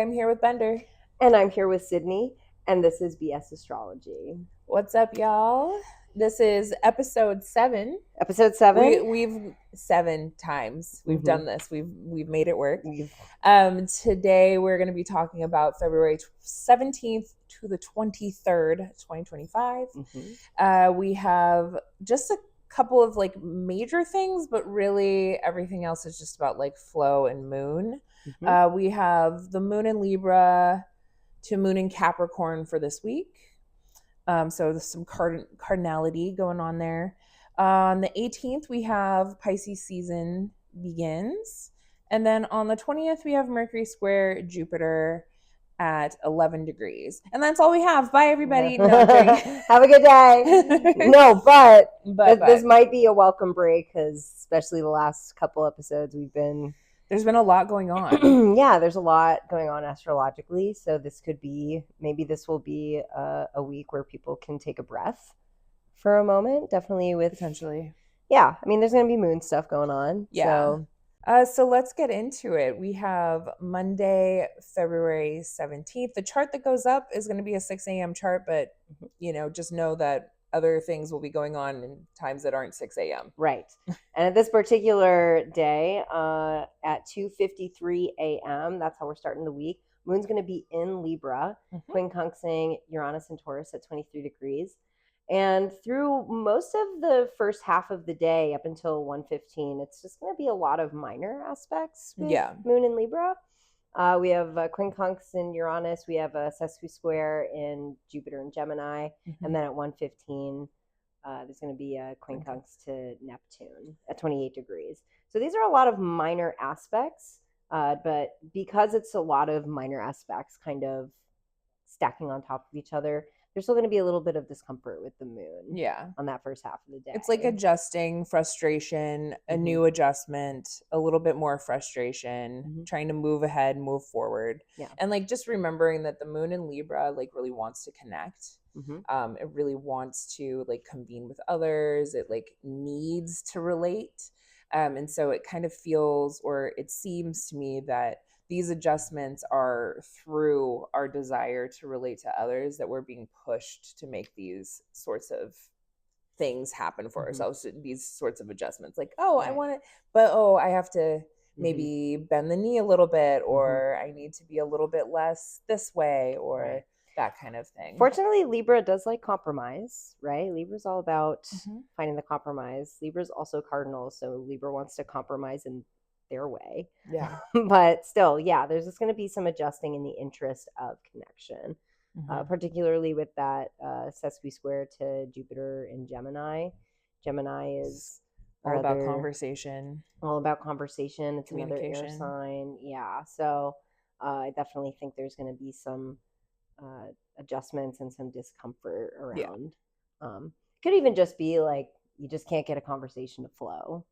I'm here with Bender. And I'm here with Sydney, and this is BS Astrology. What's up, y'all? This is episode 7. Episode 7. We've 7 times we've done this. We've made it work. Today we're going to be talking about February 17th to the 23rd, 2025. We have just a couple of like major things, but really everything else is just about like flow and moon. We have the moon in Libra to moon in Capricorn for this week. So there's some cardinality going on there. On the 18th, we have Pisces season begins. And then on the 20th, we have Mercury square Jupiter at 11 degrees. And that's all we have. Bye, everybody. No, have a good day. No, but this might be a welcome break because especially the last couple episodes there's been a lot going on. Yeah, there's a lot going on astrologically. So maybe this will be a week where people can take a breath for a moment. Definitely potentially. Yeah, I mean, there's going to be moon stuff going on. Yeah. So let's get into it. We have Monday, February 17th. The chart that goes up is going to be a 6 a.m. chart, but, just know that other things will be going on in times that aren't 6 a.m. Right. And at this particular day, at 2:53 a.m., that's how we're starting the week. Moon's going to be in Libra, quincunxing Uranus and Taurus at 23 degrees. And through most of the first half of the day up until 1:15, it's just going to be a lot of minor aspects with Moon in Libra. We have quincunx in Uranus. We have a sesqui-square in Jupiter and Gemini. And then at 1:15, there's going to be a quincunx to Neptune at 28 degrees. So these are a lot of minor aspects. But because it's a lot of minor aspects kind of stacking on top of each other, there's still going to be a little bit of discomfort with the moon on that first half of the day. It's like adjusting, frustration, a new adjustment, a little bit more frustration, trying to move ahead, move forward. Yeah. And like just remembering that the moon in Libra like really wants to connect. It really wants to like convene with others. It like needs to relate. And so it kind of feels, or it seems to me that these adjustments are through our desire to relate to others, that we're being pushed to make these sorts of things happen for ourselves, these sorts of adjustments. Like, I want it, but I have to maybe bend the knee a little bit, or I need to be a little bit less this way, or that kind of thing. Fortunately, Libra does like compromise, right? Libra's all about finding the compromise. Libra's also cardinal, so Libra wants to compromise in their way. Yeah. But still, there's just going to be some adjusting in the interest of connection, particularly with that sesqui-square to Jupiter in Gemini. Gemini is all about conversation. It's another air sign. Yeah. So I definitely think there's going to be some adjustments and some discomfort around. Could even just be like you just can't get a conversation to flow.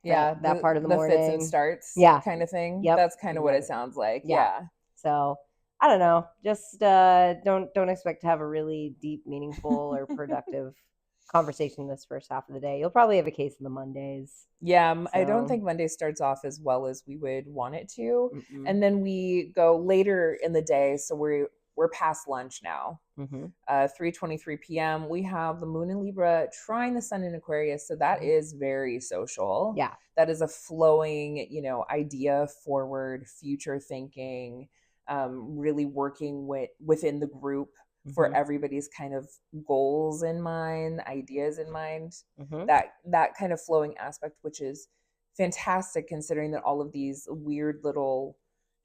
That part of the morning, fits and starts kind of thing. That's kind of what it sounds like. So I don't know, just don't expect to have a really deep, meaningful or productive conversation this first half of the day. You'll probably have a case of the Mondays. I don't think Monday starts off as well as we would want it to. And then we go later in the day, so we're past lunch now. 3:23 p.m. We have the moon in Libra trine the sun in Aquarius. So that is very social. Yeah. That is a flowing, idea forward, future thinking, really working within the group for everybody's kind of goals in mind, ideas in mind. That kind of flowing aspect, which is fantastic considering that all of these weird little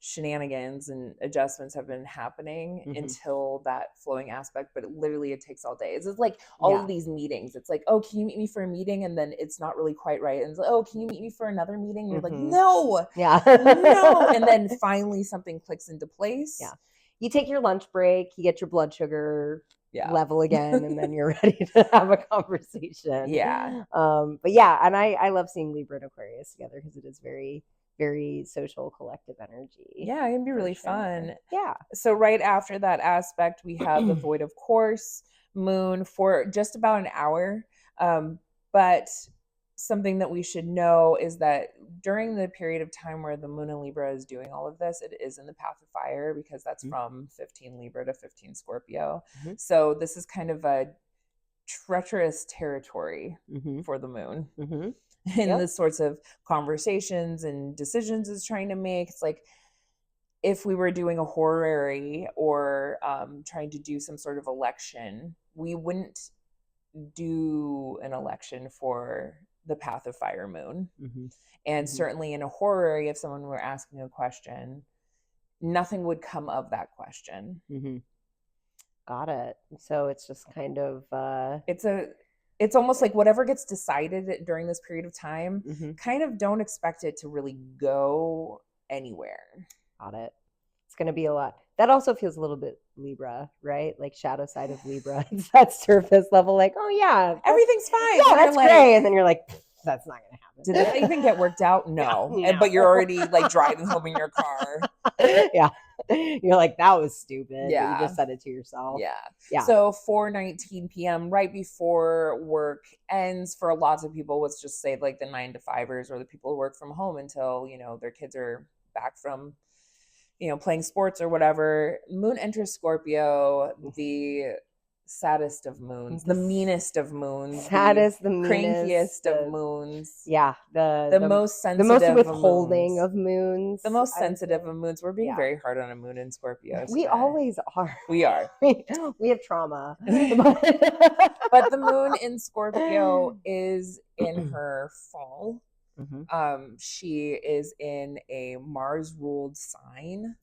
shenanigans and adjustments have been happening until that flowing aspect, but it takes all day. It's like all of these meetings. It's like, can you meet me for a meeting? And then it's not really quite right. And it's like, can you meet me for another meeting? And you're like, no, no. And then finally something clicks into place. Yeah. You take your lunch break, you get your blood sugar level again, and then you're ready to have a conversation. Yeah. But and I love seeing Libra and Aquarius together because it is very, very social, collective energy. Yeah, it can be really fun. Yeah. So right after that aspect, we have the void of course, moon for just about an hour. But something that we should know is that during the period of time where the moon in Libra is doing all of this, it is in the path of fire, because that's from 15 Libra to 15 Scorpio. So this is kind of a treacherous territory for the moon. And the sorts of conversations and decisions it's trying to make. It's like if we were doing a horary or trying to do some sort of election, we wouldn't do an election for the path of fire moon. And certainly in a horary, if someone were asking a question, nothing would come of that question. Got it. So it's just kind of it's almost like whatever gets decided during this period of time, kind of don't expect it to really go anywhere. Got it. It's going to be a lot. That also feels a little bit Libra, right? Like shadow side of Libra. It's that surface level, like, oh yeah, everything's fine. Yeah, that's great. And then you're like, that's not going to happen. Did that even get worked out? No. But you're already like driving home in your car. Yeah. You're like, that was stupid. Yeah. You just said it to yourself. Yeah. So 4:19 p.m. right before work ends, for lots of people, let's just say like the 9 to 5ers or the people who work from home until, their kids are back from, playing sports or whatever. Moon enters Scorpio, the saddest of moons, the meanest of moons, the crankiest of moons. Yeah, the most sensitive, the most withholding of moons, the most sensitive of moons. We're being very hard on a moon in Scorpio. We always are. We are. We have trauma. But the moon in Scorpio is in her fall. She is in a Mars ruled sign.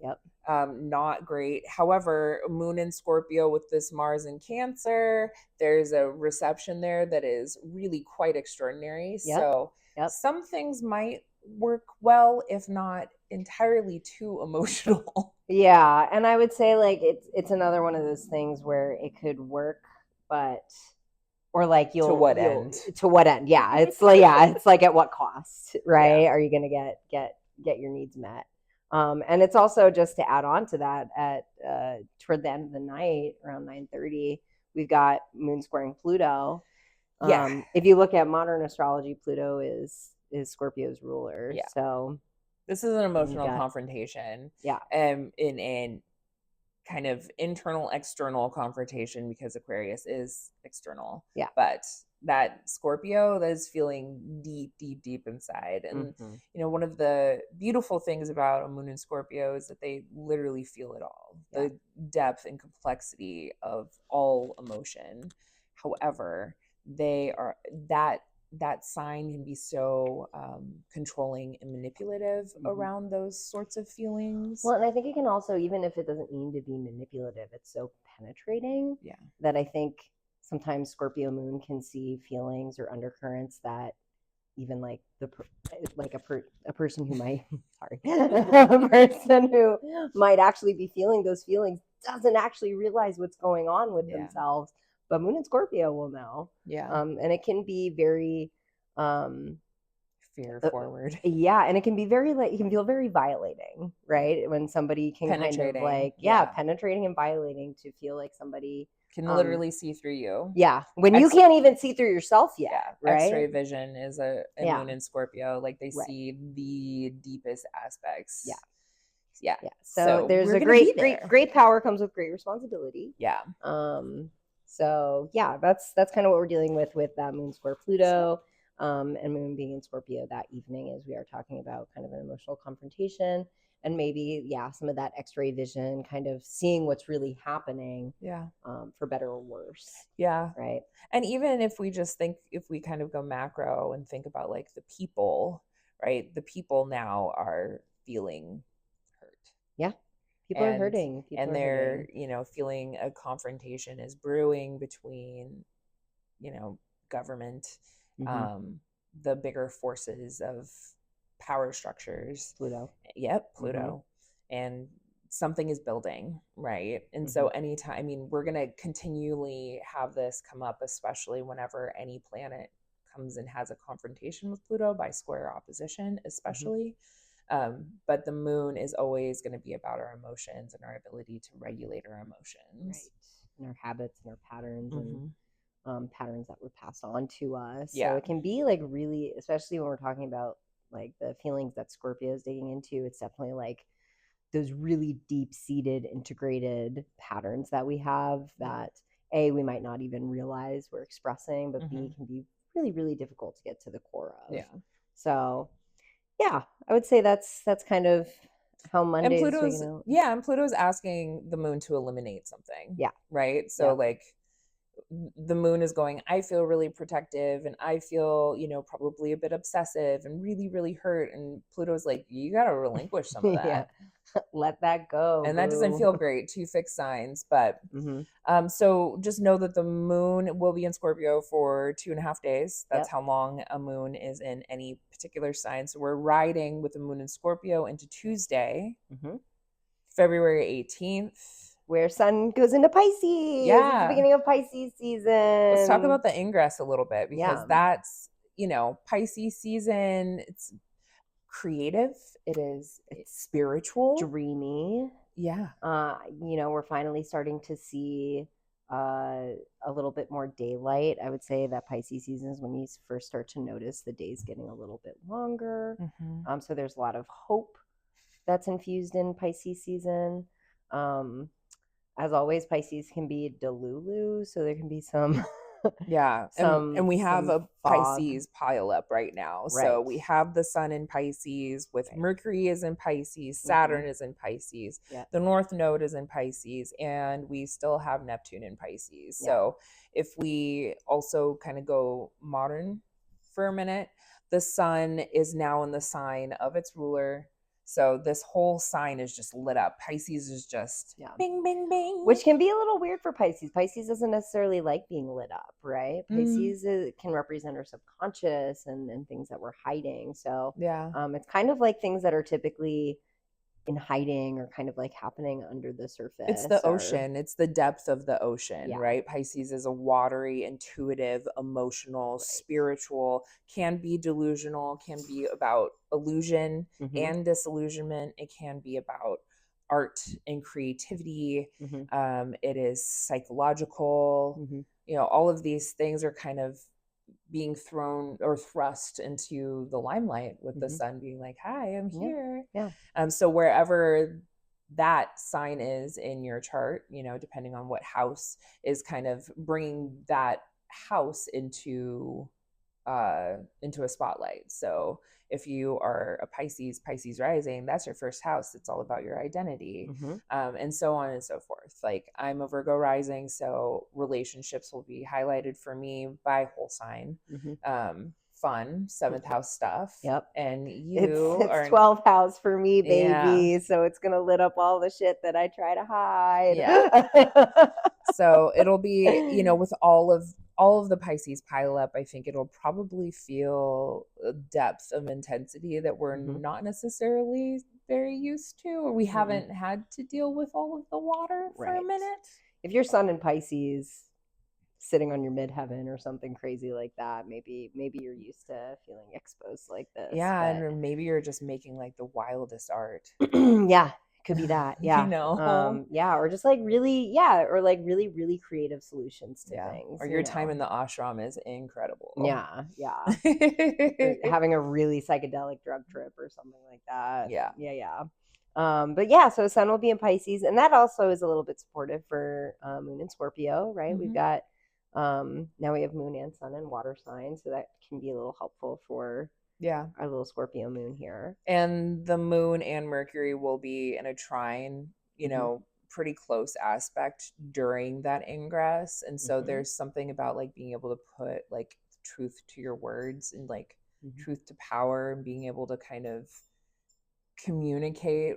Not great. However, moon in Scorpio with this Mars in Cancer, there's a reception there that is really quite extraordinary. So some things might work well, if not entirely too emotional. Yeah. And I would say like it's another one of those things where it could work, but or like to what end? Yeah. It's like it's like at what cost, right? Are you gonna get your needs met? And it's also, just to add on to that, at toward the end of the night around 9:30, we've got moon squaring Pluto. If you look at modern astrology, Pluto is Scorpio's ruler. So this is an emotional confrontation. In kind of internal external confrontation, because Aquarius is external. But that Scorpio, that is feeling deep inside. And one of the beautiful things about a moon in Scorpio is that they literally feel it all, the depth and complexity of all emotion. However, they are that sign can be so controlling and manipulative around those sorts of feelings. Well, and I think it can also, even if it doesn't mean to be manipulative, it's so penetrating that I think sometimes Scorpio moon can see feelings or undercurrents that even like a person who might a person who might actually be feeling those feelings doesn't actually realize what's going on with themselves. But moon and Scorpio will know. And it can be very fear forward. And it can be very it can feel very violating, right? When somebody can kind of like penetrating and violating, to feel like somebody can literally see through you. When you can't even see through yourself yet. Right? X-ray vision is a moon in Scorpio. Like they see the deepest aspects. So there's a great power comes with great responsibility. So that's kind of what we're dealing with that moon square Pluto, and moon being in Scorpio that evening, as we are talking about kind of an emotional confrontation, and maybe some of that X-ray vision, kind of seeing what's really happening, for better or worse. Right. And even if we kind of go macro and think about like the people, right? The people now are feeling hurt. People are hurting. They're, feeling a confrontation is brewing between, government, the bigger forces of power structures. Pluto. Pluto. And something is building, right? And so anytime, we're going to continually have this come up, especially whenever any planet comes and has a confrontation with Pluto by square opposition, especially. But the moon is always going to be about our emotions and our ability to regulate our emotions, right? And our habits and our patterns, patterns that were passed on to us. Yeah. So it can be like really, especially when we're talking about like the feelings that Scorpio is digging into, it's definitely like those really deep-seated integrated patterns that we have that A, we might not even realize we're expressing, but B, can be really, really difficult to get to the core of. Yeah. So yeah, I would say that's kind of how Mondays and Pluto's asking the moon to eliminate something. Yeah. Right. So like the moon is going, I feel really protective and I feel, probably a bit obsessive and really, really hurt. And Pluto's like, you got to relinquish some of that. Let that go. And that doesn't feel great. 2 fixed signs. But so just know that the moon will be in Scorpio for 2.5 days. That's how long a moon is in any particular sign. So we're riding with the moon in Scorpio into Tuesday, February 18th. Where sun goes into Pisces. Yeah. It's the beginning of Pisces season. Let's talk about the ingress a little bit because that's, Pisces season. It's creative. It's spiritual. Dreamy. Yeah. We're finally starting to see a little bit more daylight. I would say that Pisces season is when you first start to notice the days getting a little bit longer. So there's a lot of hope that's infused in Pisces season. As always, Pisces can be delulu, so there can be some and we have a Pisces pile up right now. Right. So we have the sun in Pisces with Mercury is in Pisces, Saturn is in Pisces, the North Node is in Pisces, and we still have Neptune in Pisces. So if we also kind of go modern for a minute, the sun is now in the sign of its ruler. So this whole sign is just lit up. Pisces is just bing, bing, bing. Which can be a little weird for Pisces. Pisces doesn't necessarily like being lit up, right? Pisces can represent our subconscious and things that we're hiding. So it's kind of like things that are typically in hiding or kind of like happening under the surface. It's the ocean. It's the depth of the ocean, right? Pisces is a watery, intuitive, emotional, spiritual, can be delusional, can be about illusion and disillusionment. It can be about art and creativity. It is psychological. All of these things are kind of being thrown or thrust into the limelight with the sun being like, hi, I'm here. So wherever that sign is in your chart, depending on what house is kind of bringing that house into a spotlight. So if you are a Pisces rising, that's your first house. It's all about your identity, and so on and so forth. Like I'm a Virgo rising, so relationships will be highlighted for me by whole sign. Fun 7th house stuff. And it's 12th house for me, baby. So it's gonna lit up all the shit that I try to hide. So it'll be, with all of the Pisces pile up, I think it'll probably feel a depth of intensity that we're not necessarily very used to, or we haven't had to deal with all of the water for a minute. If your sun in Pisces sitting on your midheaven or something crazy like that, maybe you're used to feeling exposed like this. And maybe you're just making like the wildest art. Could be that. Or just like really, or like really, really creative solutions to things. Or your time in the ashram is incredible. Having a really psychedelic drug trip or something like that. But so sun will be in Pisces, and that also is a little bit supportive for moon in Scorpio, right? We've got now we have moon and sun in water signs, so that can be a little helpful for our little Scorpio moon here. And the moon and Mercury will be in a trine, pretty close aspect during that ingress. And so there's something about like being able to put like truth to your words and like truth to power, and being able to kind of communicate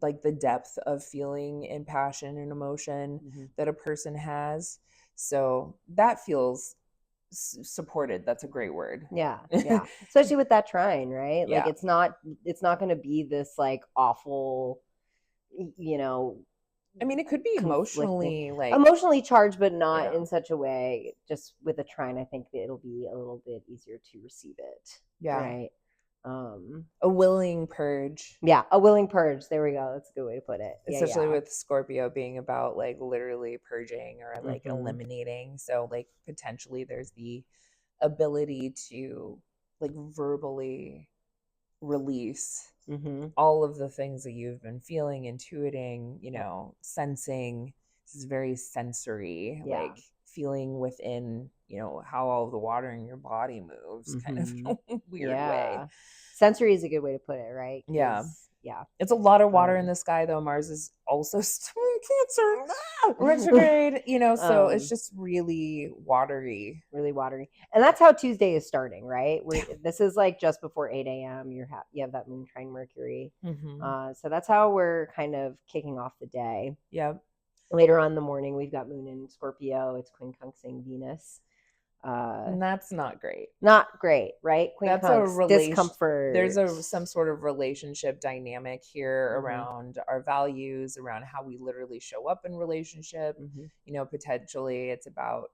like the depth of feeling and passion and emotion that a person has. So that feels supported. That's a great word. Especially with that trine, right? Like it's not going to be this like awful, I mean, it could be emotionally charged, but not in such a way. Just with a trine, I think that it'll be a little bit easier to receive it. Right. A willing purge. Yeah, a willing purge. There we go. That's a good way to put it. Especially with Scorpio being about like literally purging or like Mhm. eliminating. So like potentially there's the ability to like verbally release all of the things that you've been feeling, intuiting, sensing. This is very sensory, like feeling within, how all the water in your body moves, kind of in a weird way. Sensory is a good way to put it, right? Yeah. Yeah. It's a lot of water in the sky, though. Mars is also still in Cancer, retrograde, so it's just really watery. Really watery. And that's how Tuesday is starting, right? This is like just before 8 a.m. You have that moon trine Mercury. So that's how we're kind of kicking off the day. Yep. Later on in the morning, we've got moon in Scorpio. It's quincunxing Venus. And that's not great. Not great, right? That's a discomfort. There's some sort of relationship dynamic here around our values, around how we literally show up in relationship. Potentially it's about,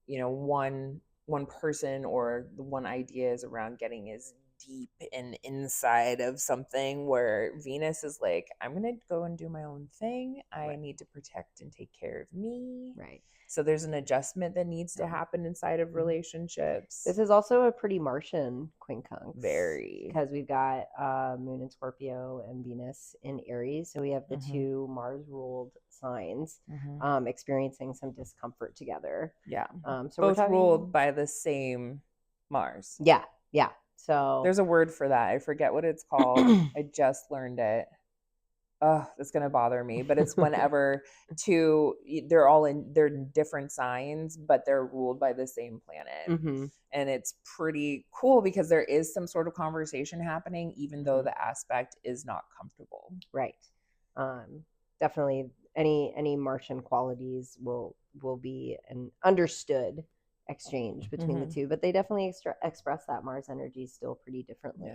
one person or the one idea is around getting as deep and inside of something, where Venus is like, I'm gonna go and do my own thing. I need to protect and take care of me. Right. So there's an adjustment that needs to happen inside of relationships. This is also a pretty Martian quincunx. Very. Because we've got moon in Scorpio and Venus in Aries. So we have the two Mars-ruled signs experiencing some discomfort together. Yeah. So both ruled by the same Mars. Yeah. Yeah. So there's a word for that. I forget what it's called. I just learned it. Oh, that's gonna bother me. But it's whenever they're different signs, but they're ruled by the same planet. And it's pretty cool because there is some sort of conversation happening, even though the aspect is not comfortable. Right. Definitely any Martian qualities will be an understood exchange between the two, but they definitely express that Mars energy still pretty differently.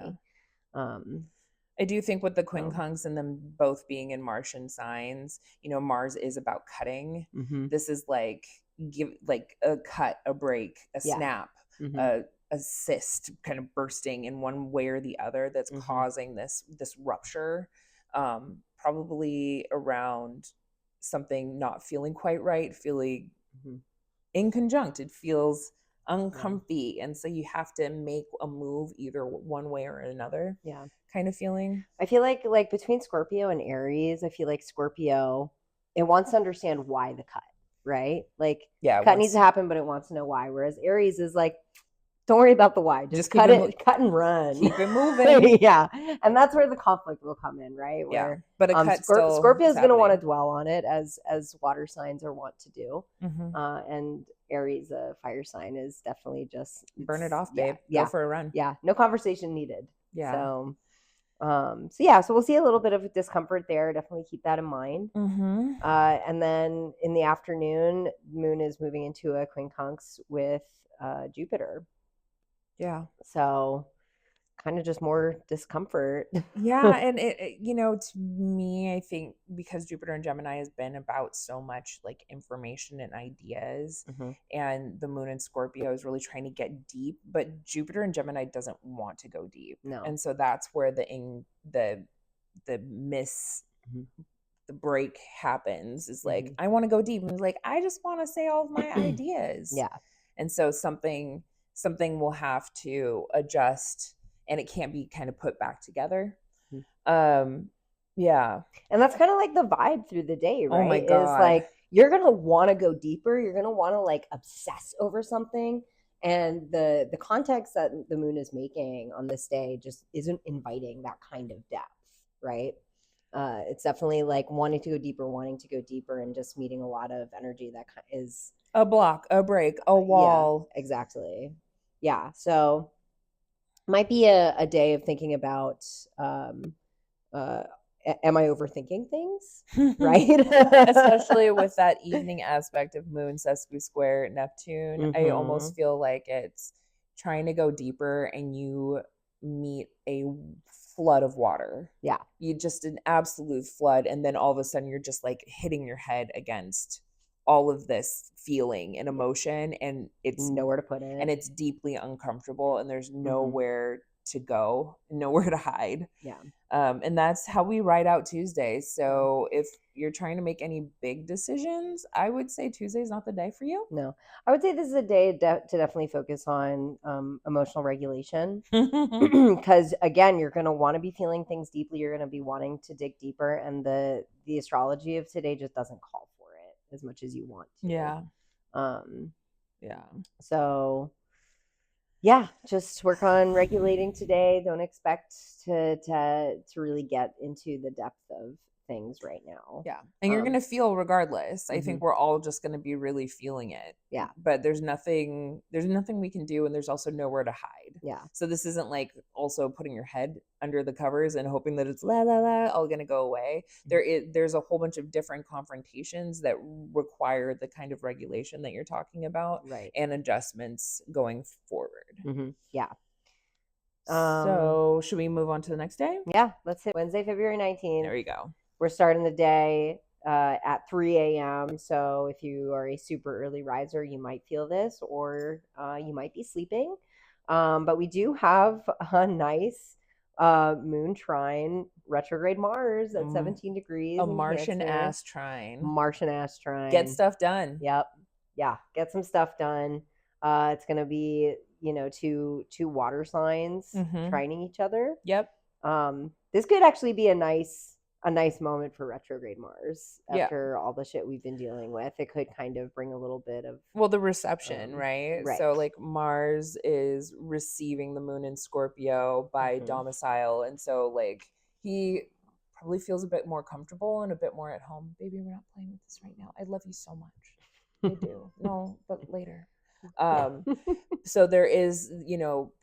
I do think with the quincunx and them both being in Martian signs, Mars is about cutting. This is like a cut, a break, a snap, a cyst kind of bursting in one way or the other that's causing this rupture, probably around something not feeling quite right, feeling inconjunct. It feels uncomfy, and so you have to make a move either one way or another. Kind of feeling. I feel like between Scorpio and Aries, I feel like Scorpio, it wants to understand why the cut, right? Like cut needs to happen, but it wants to know why. Whereas Aries is like, don't worry about the why, just cut and run, keep it moving. And that's where the conflict will come in, right? Where but a cut Scorpio is going to want to dwell on it as water signs are wont to do, and Aries, a fire sign, is definitely just burn it off, babe. Go for a run. No conversation needed. So we'll see a little bit of discomfort there. Definitely keep that in mind. And then in the afternoon, moon is moving into a quincunx with Jupiter. So kind of just more discomfort. And it to me, I think because Jupiter and Gemini has been about so much like information and ideas, and the moon in Scorpio is really trying to get deep, but Jupiter and Gemini doesn't want to go deep. And so that's where the break happens, is like, I want to go deep, and like, I just want to say all of my ideas. And so something will have to adjust, and it can't be kind of put back together. And that's kind of like the vibe through the day, right? Oh my God. Is like, you're gonna want to go deeper, you're gonna want to like obsess over something, and the context that the moon is making on this day just isn't inviting that kind of depth, right? It's definitely like wanting to go deeper, and just meeting a lot of energy that is a block, a break, a wall. Exactly. So might be a day of thinking about, am I overthinking things? Right? Especially with that evening aspect of moon sesqui square Neptune. I almost feel like it's trying to go deeper, and you meet a flood of water. You just an absolute flood, and then all of a sudden you're just like hitting your head against all of this feeling and emotion, and it's nowhere to put it, and it's deeply uncomfortable, and there's nowhere to go, nowhere to hide. Yeah. And that's how we ride out Tuesdays. So if you're trying to make any big decisions, I would say Tuesday's not the day for you. No, I would say this is a day to definitely focus on emotional regulation. Because again, you're going to want to be feeling things deeply. You're going to be wanting to dig deeper, and the astrology of today just doesn't call for it as much as you want to. Yeah. Yeah. So yeah, just work on regulating today. Don't expect to really get into the depth of things right now. Yeah. And you're going to feel regardless. I think Mhm. we're all just going to be really feeling it. Yeah. But there's nothing we can do, and there's also nowhere to hide. Yeah. So this isn't like also putting your head under the covers and hoping that it's la la la all going to go away. There's a whole bunch of different confrontations that require the kind of regulation that you're talking about, Right. and adjustments going forward. Mm-hmm. Yeah. So should we move on to the next day? Yeah, let's hit Wednesday, February 19th. There you go. We're starting the day at 3 a.m. So if you are a super early riser, you might feel this, or you might be sleeping. But we do have a nice moon trine retrograde Mars at 17 degrees. A Martian ass trine. Martian ass trine. Get stuff done. Yep. Yeah. Get some stuff done. It's going to be, two water signs trining each other. Yep. This could actually be a nice moment for retrograde Mars after all the shit we've been dealing with. It could kind of bring a little bit of the reception, right? So like Mars is receiving the moon in Scorpio by domicile, and so like he probably feels a bit more comfortable and a bit more at home. Baby, we're not playing with this right now. I love you so much. I do. No, but later. So there is,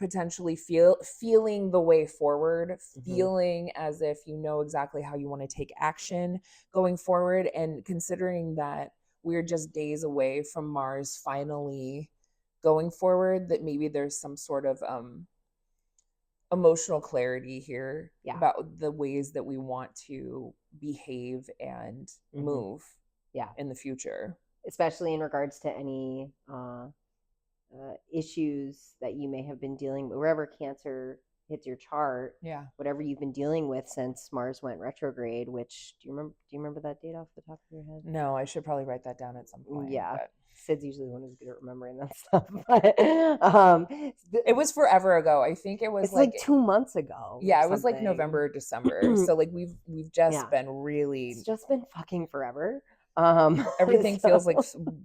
potentially feeling the way forward, feeling as if you know exactly how you want to take action going forward, and considering that we're just days away from Mars finally going forward, that maybe there's some sort of emotional clarity here about the ways that we want to behave and move in the future, especially in regards to any issues that you may have been dealing with, wherever Cancer hits your chart. Yeah. Whatever you've been dealing with since Mars went retrograde, which do you remember that date off the top of your head? No, I should probably write that down at some point. Yeah. But Sid's usually the one who's good at remembering that stuff. But it was forever ago. I think it was it's like 2 months ago. Yeah, it was like November or December. So like we've just been really it's just been fucking forever. Everything feels like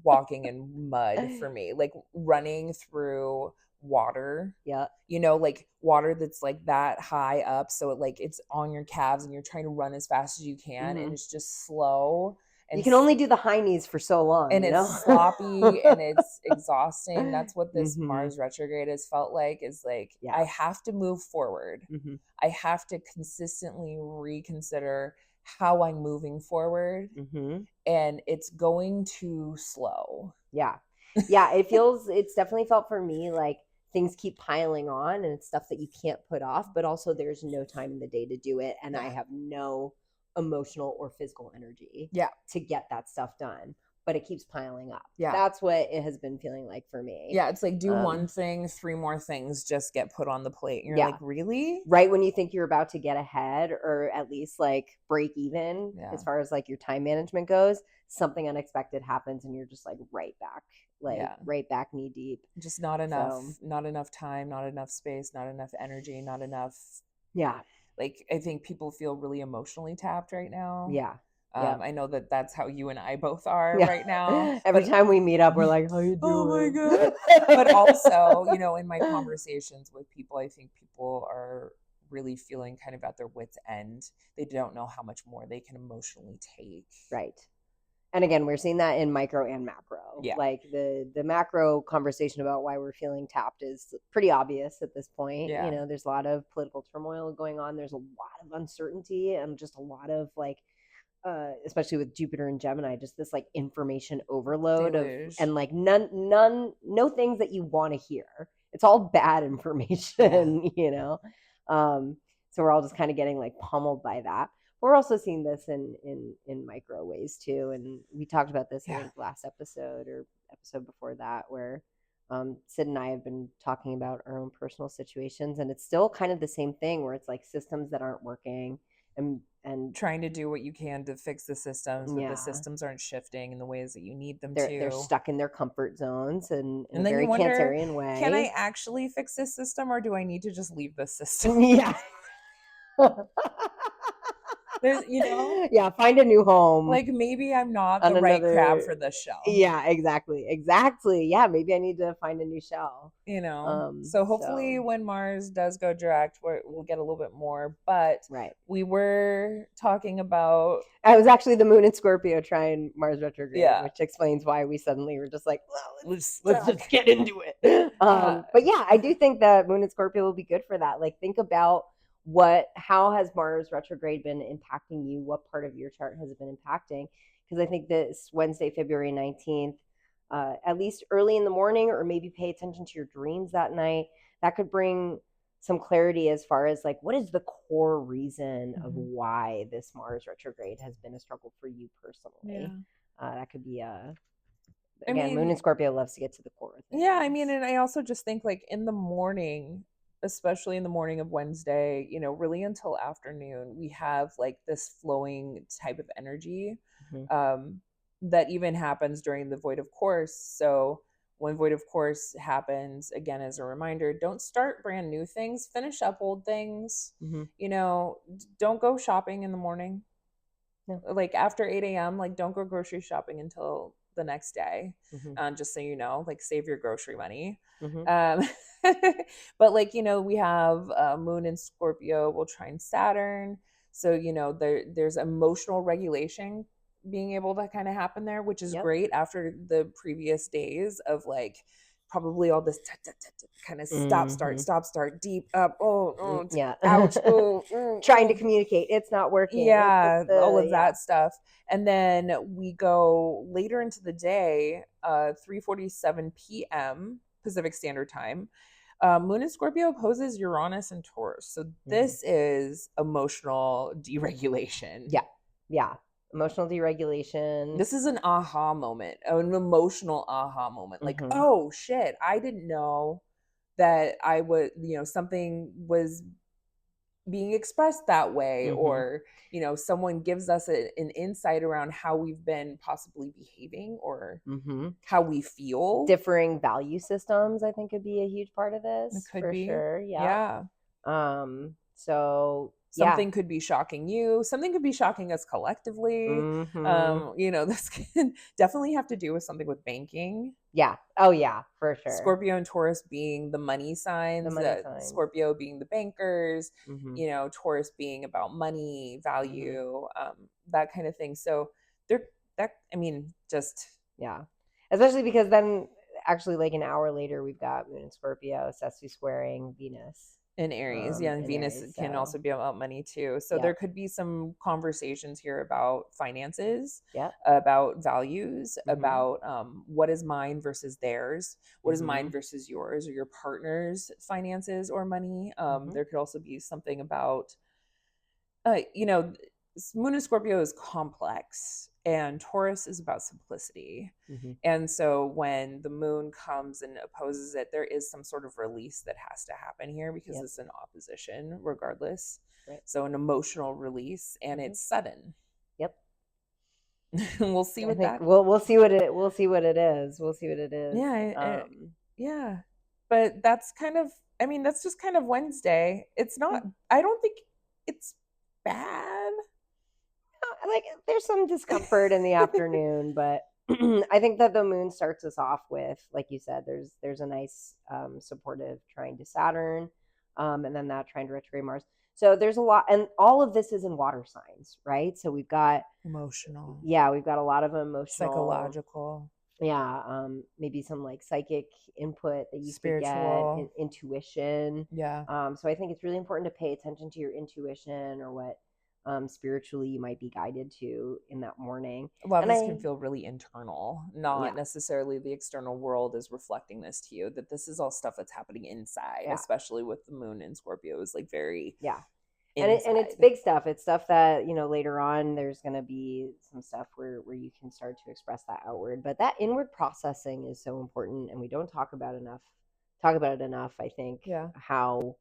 walking in mud for me, like running through water. Yeah. Like water that's like that high up, so it's on your calves and you're trying to run as fast as you can, and it's just slow. And you can only do the high knees for so long, and it's sloppy and it's exhausting. That's what this Mars retrograde has felt like, is like, I have to move forward. I have to consistently reconsider how I'm moving forward, and it's going too slow. Yeah. It's definitely felt for me like things keep piling on, and it's stuff that you can't put off, but also there's no time in the day to do it, and I have no emotional or physical energy to get that stuff done, but it keeps piling up. That's what it has been feeling like for me. It's like do one thing, 3 more things just get put on the plate, and you're like, really? Right when you think you're about to get ahead, or at least like break even as far as like your time management goes, something unexpected happens and you're just like right back knee deep. Just not enough time, not enough space, not enough energy, not enough. Like, I think people feel really emotionally tapped right now. I know that that's how you and I both are right now. Every time we meet up, we're like, how you doing? Oh my God. But also, in my conversations with people, I think people are really feeling kind of at their wits' end. They don't know how much more they can emotionally take. Right. And again, we're seeing that in micro and macro. Like the macro conversation about why we're feeling tapped is pretty obvious at this point. There's a lot of political turmoil going on. There's a lot of uncertainty and just a lot of like, especially with Jupiter and Gemini, just this like information overload and like no things that you want to hear. It's all bad information, so we're all just kind of getting like pummeled by that. We're also seeing this in micro ways too, and we talked about this in the last episode or episode before that, where Sid and I have been talking about our own personal situations, and it's still kind of the same thing where it's like systems that aren't working, and trying to do what you can to fix the systems, but the yeah, systems aren't shifting in the ways that you need them they're to. stuck in their comfort zones and in a And then you very wonder, Cancerian can I way. actually fix this system or do I need to just leave this system? Yeah. There's, Yeah, find a new home like maybe I'm not on the right crab another. for this shell. Yeah, exactly. Yeah, maybe I need to find a new shell. So hopefully So when Mars does go direct, we'll get a little bit more. But right. we were talking about, I was actually the moon in Scorpio trying Mars retrograde, yeah, which explains why we suddenly were just like, well, let's stuck. just get into it. Uh, But yeah, I do think that moon in Scorpio will be good for that. Like, think about how has Mars retrograde been impacting you? What part of your chart has it been impacting? Because I think this Wednesday, February 19th, at least early in the morning, or maybe pay attention to your dreams that night, that could bring some clarity as far as like what is the core reason of why this Mars retrograde has been a struggle for you personally. That could be again, moon in Scorpio loves to get to the core of things. Yeah, I mean, and I also just think like in the morning, especially in the morning of Wednesday, really until afternoon, we have like this flowing type of energy that even happens during the void of course. So when void of course happens, again, as a reminder, don't start brand new things, finish up old things. Don't go shopping in the morning. No. Like after 8 a.m., like don't go grocery shopping until the next day. Mm-hmm. Just so you know, like save your grocery money. Mm-hmm. But like, we have Moon in Scorpio, we'll trine Saturn. So, there's emotional regulation being able to kind of happen there, which is great after the previous days of like probably all this kind of stop, start, deep up, Yeah. ouch, Trying to communicate, it's not working. Yeah, all of that stuff. And then we go later into the day, 3:47 p.m. Pacific Standard Time. Moon in Scorpio opposes Uranus and Taurus. So this is emotional deregulation. Yeah. Emotional deregulation. This is an aha moment, an emotional aha moment. Like, oh shit, I didn't know that I would, something was being expressed that way, or someone gives us an insight around how we've been possibly behaving, or how we feel. Differing value systems, I think, could be a huge part of this. It could be. Sure. Yeah. So something could be shocking you, something could be shocking us collectively. This can definitely have to do with something with banking. Oh yeah, for sure. Scorpio and Taurus being the money signs, Scorpio being the bankers, Taurus being about money, value, that kind of thing. So especially because then actually like an hour later we've got Moon in Scorpio sextile squaring Venus in Aries. And Venus can also be about money too. So there could be some conversations here about finances, about values, about what is mine versus theirs, what is mine versus yours, or your partner's finances or money. There could also be something about, Moon in Scorpio is complex and Taurus is about simplicity. And so when the moon comes and opposes it, there is some sort of release that has to happen here because it's an opposition regardless. So an emotional release, and it's sudden. We'll see what that. We'll see what it is. Yeah. But that's that's just kind of Wednesday. It's not. I don't think it's bad. Like there's some discomfort in the afternoon, but I think that the moon starts us off with, like you said, there's a nice supportive trine to Saturn, and then that trine to retrograde Mars. So there's a lot, and all of this is in water signs, right? So we've got emotional. Yeah, we've got a lot of emotional, psychological. Yeah, maybe some like psychic input that you could get, intuition. So I think it's really important to pay attention to your intuition, or what spiritually you might be guided to in that morning. A lot of this can feel really internal, not necessarily the external world is reflecting this to you, that this is all stuff that's happening inside, especially with the moon in Scorpio is like very And it's big stuff. It's stuff that, later on there's going to be some stuff where you can start to express that outward. But that inward processing is so important, and we don't talk about it enough, I think. Yeah. How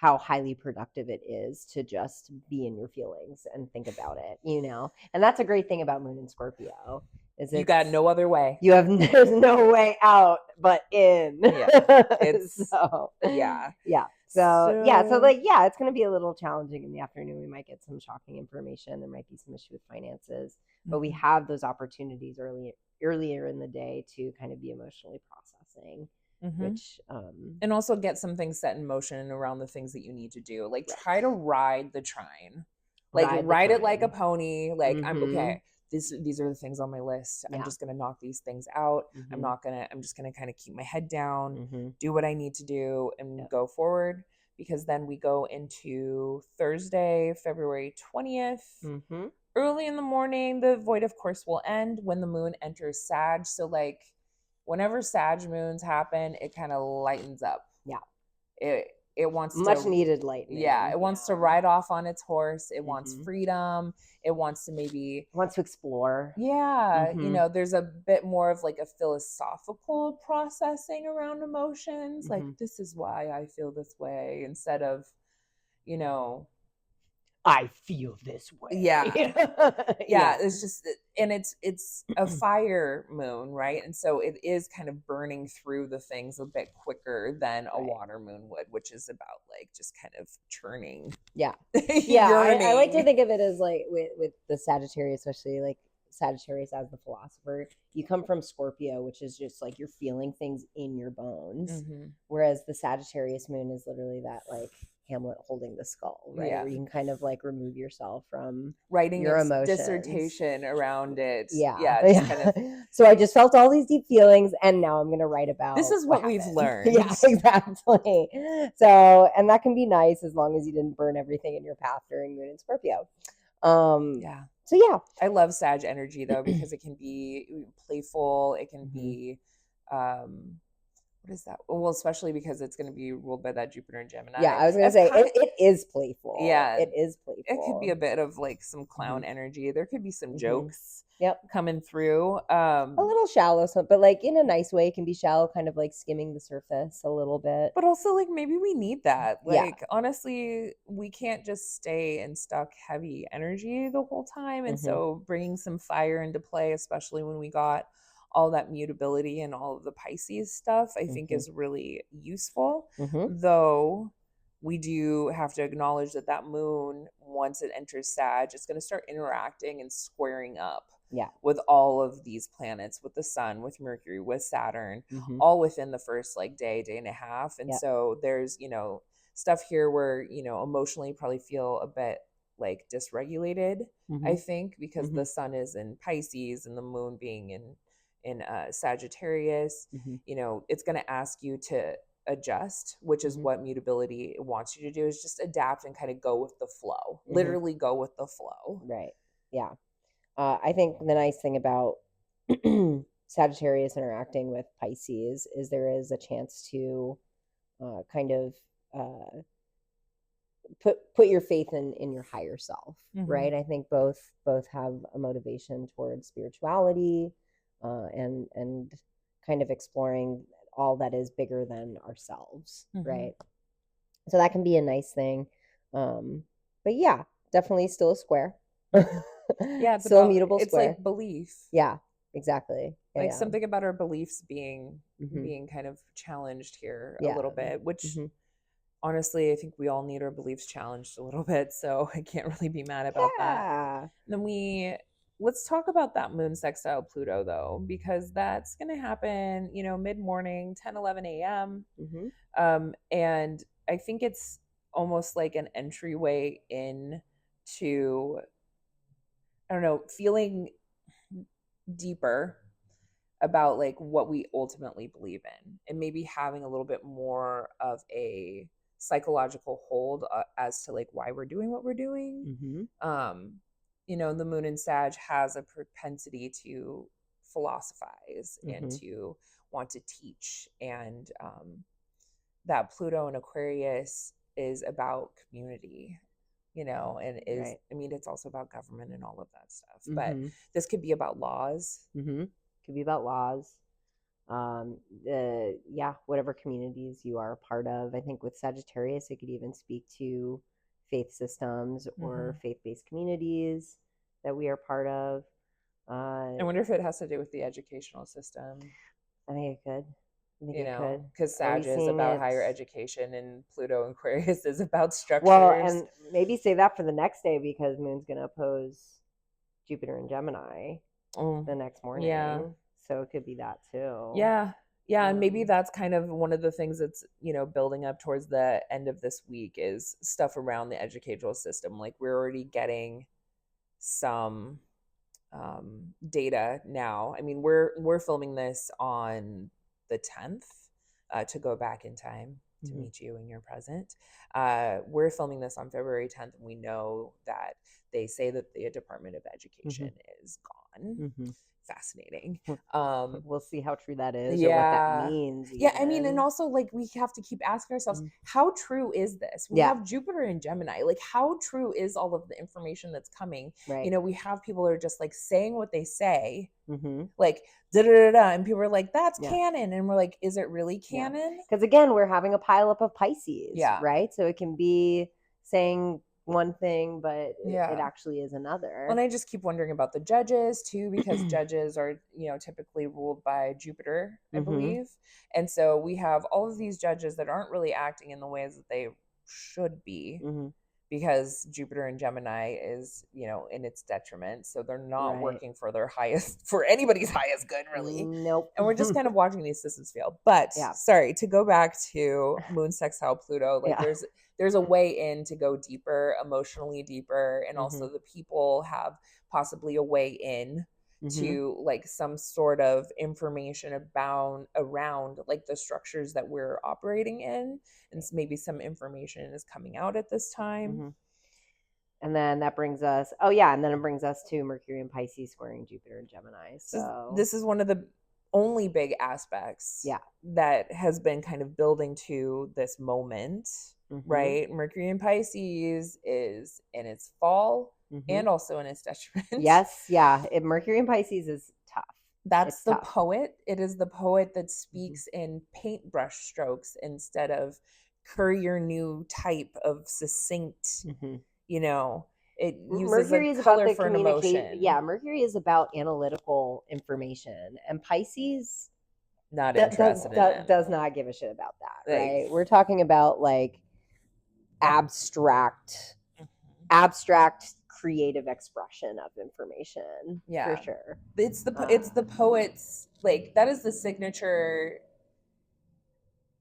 highly productive it is to just be in your feelings and think about it, And that's a great thing about Moon in Scorpio. Is you got no other way. There's no way out but in. Yeah. Yeah. So it's going to be a little challenging in the afternoon. We might get some shocking information. There might be some issue with finances, but we have those opportunities earlier in the day to kind of be emotionally processing, which and also get some things set in motion around the things that you need to do. Like try to ride the trine, like ride it like a pony. Like I'm okay. These are the things on my list. I'm just going to knock these things out. I'm just going to kind of keep my head down, do what I need to do, and go forward, because then we go into Thursday, February 20th. Early in the morning, the void, of course, will end when the moon enters Sag. So like whenever Sag moons happen, it kind of lightens up. Yeah. It wants much needed lightning. Yeah, it wants to ride off on its horse. It wants freedom. It wants to explore. Yeah, there's a bit more of like a philosophical processing around emotions. Like, this is why I feel this way, instead of, I feel this way. Yeah. It's just, and it's a fire moon, right? And so it is kind of burning through the things a bit quicker than a water moon would, which is about like just kind of churning. Yeah. I like to think of it as like with the Sagittarius, especially like Sagittarius as the philosopher. You come from Scorpio, which is just like you're feeling things in your bones, whereas the Sagittarius moon is literally that like Hamlet holding the skull, right? Where you can kind of like remove yourself from writing your emotions. Dissertation around it. Kind of. So I just felt all these deep feelings, and now I'm going to write about this is what we've learned. Yeah, exactly. So, and that can be nice as long as you didn't burn everything in your path during Moon in Scorpio. So yeah, I love Sag energy though, because it can be playful. It can be, what is that? Well, especially because it's going to be ruled by that Jupiter and Gemini. Yeah, I was going to say it is playful. Yeah, it is playful. It could be a bit of like some clown energy. There could be some jokes coming through. A little shallow, but like in a nice way. It can be shallow, kind of like skimming the surface a little bit. But also like maybe we need that. Like honestly, we can't just stay in stuck heavy energy the whole time. And so bringing some fire into play, especially when we got all that mutability and all of the Pisces stuff, I think is really useful. Though we do have to acknowledge that moon, once it enters Sag, it's going to start interacting and squaring up with all of these planets, with the sun, with Mercury, with Saturn, all within the first like day and a half. And so there's, stuff here where, emotionally probably feel a bit like dysregulated, I think, because the sun is in Pisces and the moon being in Sagittarius. It's going to ask you to adjust, which is what mutability wants you to do, is just adapt and kind of go with the flow. Literally go with the flow. Right. Yeah. I think the nice thing about Sagittarius interacting with Pisces is there is a chance to kind of put your faith in your higher self, right? I think both have a motivation towards spirituality, and kind of exploring all that is bigger than ourselves, right? So that can be a nice thing. But yeah, definitely still a square. It's still about, a mutable it's square. Like belief. Yeah, exactly. Like something about our beliefs being kind of challenged here a little bit, which honestly, I think we all need our beliefs challenged a little bit, so I can't really be mad about that. And then let's talk about that moon sextile Pluto though, because that's going to happen, mid-morning, 10-11 a.m. And I think it's almost like an entryway into, I don't know, feeling deeper about like what we ultimately believe in, and maybe having a little bit more of a psychological hold as to like why we're doing what we're doing. The moon in Sag has a propensity to philosophize and to want to teach, and that Pluto in Aquarius is about community. and is, Right. I mean, it's also about government and all of that stuff. Mm-hmm. But this could be about laws. Mm-hmm. Could be about laws. Whatever communities you are a part of. I think with Sagittarius, it could even speak to faith systems or faith-based communities that we are part of. I wonder if it has to do with the educational system. I think it could. I think it could. Because Sag is about higher education and Pluto and Aquarius is about structures. Well, and maybe say that for the next day because Moon's going to oppose Jupiter and Gemini the next morning. Yeah. So it could be that too. Yeah. Yeah. And maybe that's kind of one of the things that's, building up towards the end of this week is stuff around the educational system. Like we're already getting some data now. I mean, we're filming this on the 10th to go back in time to meet you when you're present. We're filming this on February 10th, and we know that they say that the Department of Education is gone. Fascinating. We'll see how true that is or what that means. Yeah, I mean, and also like we have to keep asking ourselves, how true is this? We have Jupiter and Gemini. Like, how true is all of the information that's coming? Right. We have people who are just like saying what they say, like da da da da, and people are like, "That's canon," and we're like, "Is it really canon?" Because again, we're having a pileup of Pisces, right? So it can be saying one thing, but it actually is another. And I just keep wondering about the judges too, because judges are, typically ruled by Jupiter, I believe. And so we have all of these judges that aren't really acting in the ways that they should be because Jupiter and Gemini is, in its detriment. So they're not working for for anybody's highest good, really. Nope. And we're just kind of watching these systems fail. But sorry, to go back to Moon sextile Pluto, like there's a way in to go deeper, emotionally deeper. And also the people have possibly a way in to like some sort of information around like the structures that we're operating in. And maybe some information is coming out at this time. And then that brings us, and then it brings us to Mercury and Pisces squaring Jupiter and Gemini. So this is one of the only big aspects that has been kind of building to this moment, right? Mercury and Pisces is in its fall and also in its detriment. Yes, Mercury and Pisces is tough. That's the poet. It is the poet that speaks in paintbrush strokes instead of courier new type of succinct, it uses Mercury is color about the for an emotion. Yeah, Mercury is about analytical information, and Pisces not interested in it. Does not give a shit about that, right? We're talking about like abstract creative expression of information. For sure. It's the poet's, like, that is the signature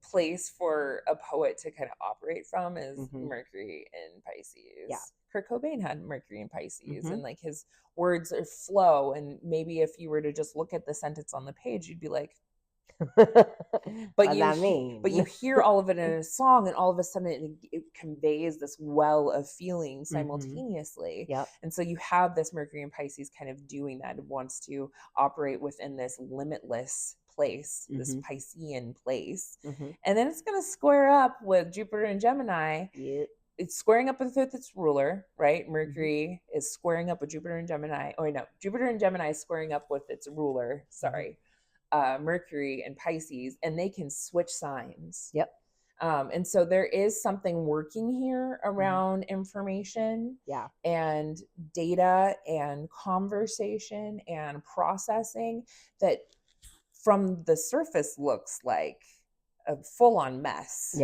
place for a poet to kind of operate from is Mercury in Pisces. Kurt Cobain had Mercury in Pisces, and like his words are flow, and maybe if you were to just look at the sentence on the page, you'd be like, but you hear all of it in a song, and all of a sudden it conveys this well of feeling simultaneously. And so you have this Mercury in Pisces kind of doing that. It wants to operate within this limitless place, this Piscean place. And then it's going to square up with Jupiter and Gemini. It's squaring up with its ruler, right? Mercury is squaring up with Jupiter and Gemini. Oh, no, Jupiter and Gemini is squaring up with its ruler. Sorry. Mercury and Pisces, and they can switch signs. And so there is something working here around information and data and conversation and processing that from the surface looks like a full-on mess.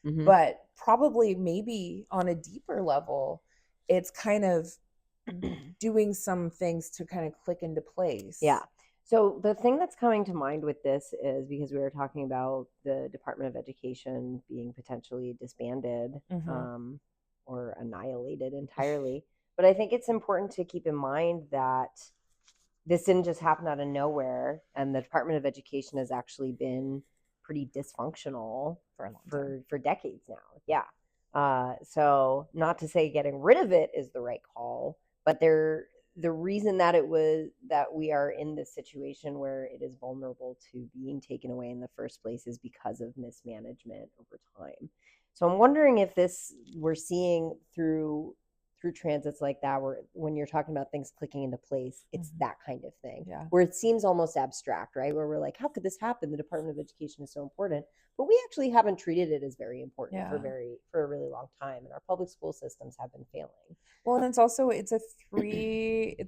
But probably maybe on a deeper level, it's kind of doing some things to kind of click into place. So the thing that's coming to mind with this is because we were talking about the Department of Education being potentially disbanded or annihilated entirely. But I think it's important to keep in mind that this didn't just happen out of nowhere, and the Department of Education has actually been pretty dysfunctional for decades now. So not to say getting rid of it is the right call, but the reason that we are in this situation where it is vulnerable to being taken away in the first place is because of mismanagement over time. So I'm wondering if we're seeing through through transits like that, where when you're talking about things clicking into place, it's that kind of thing. Yeah. Where it seems almost abstract, right? Where we're like, how could this happen? The Department of Education is so important, but we actually haven't treated it as very important for a really long time, and our public school systems have been failing. Well, and it's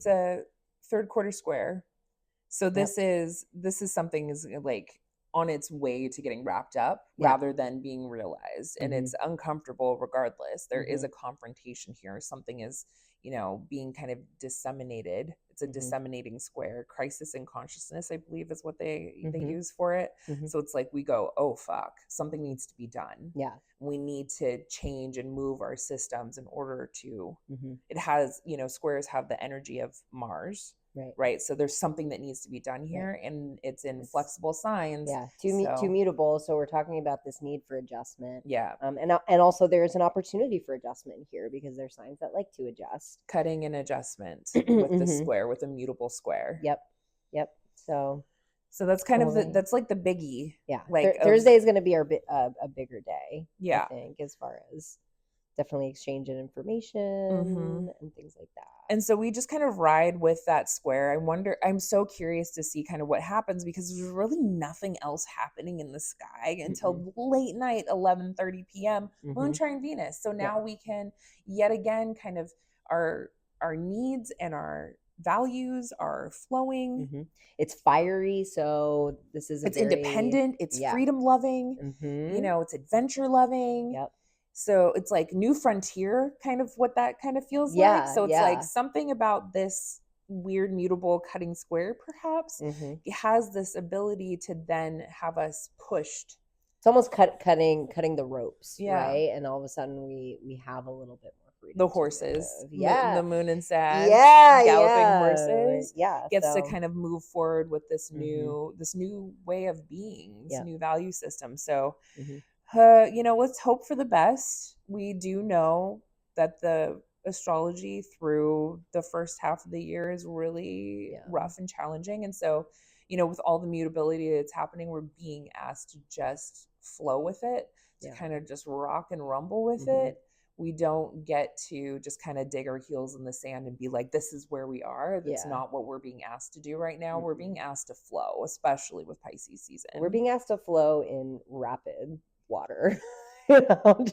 a third quarter square. So this is something is like on its way to getting wrapped up rather than being realized. And it's uncomfortable regardless. There is a confrontation here. Something is, being kind of disseminated. It's a disseminating square. Crisis in consciousness, I believe, is what they use for it. So it's like we go, oh, fuck, something needs to be done. Yeah. We need to change and move our systems in order to, it has, squares have the energy of Mars. Right. So there's something that needs to be done here, and it's in flexible signs. Yeah. Too mutable. So we're talking about this need for adjustment. Yeah. And also there's an opportunity for adjustment here because there's signs that like to adjust. Cutting and adjustment with the square, with a mutable square. Yep. So that's kind of that's like the biggie. Yeah. Like Thursday is going to be a bigger day. Yeah. I think as far as definitely exchanging information and things like that. And so we just kind of ride with that square. I'm so curious to see kind of what happens because there's really nothing else happening in the sky until late night, 11:30 p.m. Moon trine Venus. So now we can yet again kind of our needs and our values are flowing. It's fiery, so this is it's independent, it's freedom loving, it's adventure loving. Yep. So it's like new frontier, kind of what that kind of feels like. So it's like something about this weird mutable cutting square perhaps it has this ability to then have us pushed. It's almost cutting the ropes, right? And all of a sudden we have a little bit more freedom. The horses, the moon and Sag, galloping horses, gets to kind of move forward with this new way of being, this new value system. So let's hope for the best. We do know that the astrology through the first half of the year is really rough and challenging. And so, with all the mutability that's happening, we're being asked to just flow with it, to kind of just rock and rumble with it. We don't get to just kind of dig our heels in the sand and be like, this is where we are. That's not what we're being asked to do right now. We're being asked to flow, especially with Pisces season. We're being asked to flow in rapid water.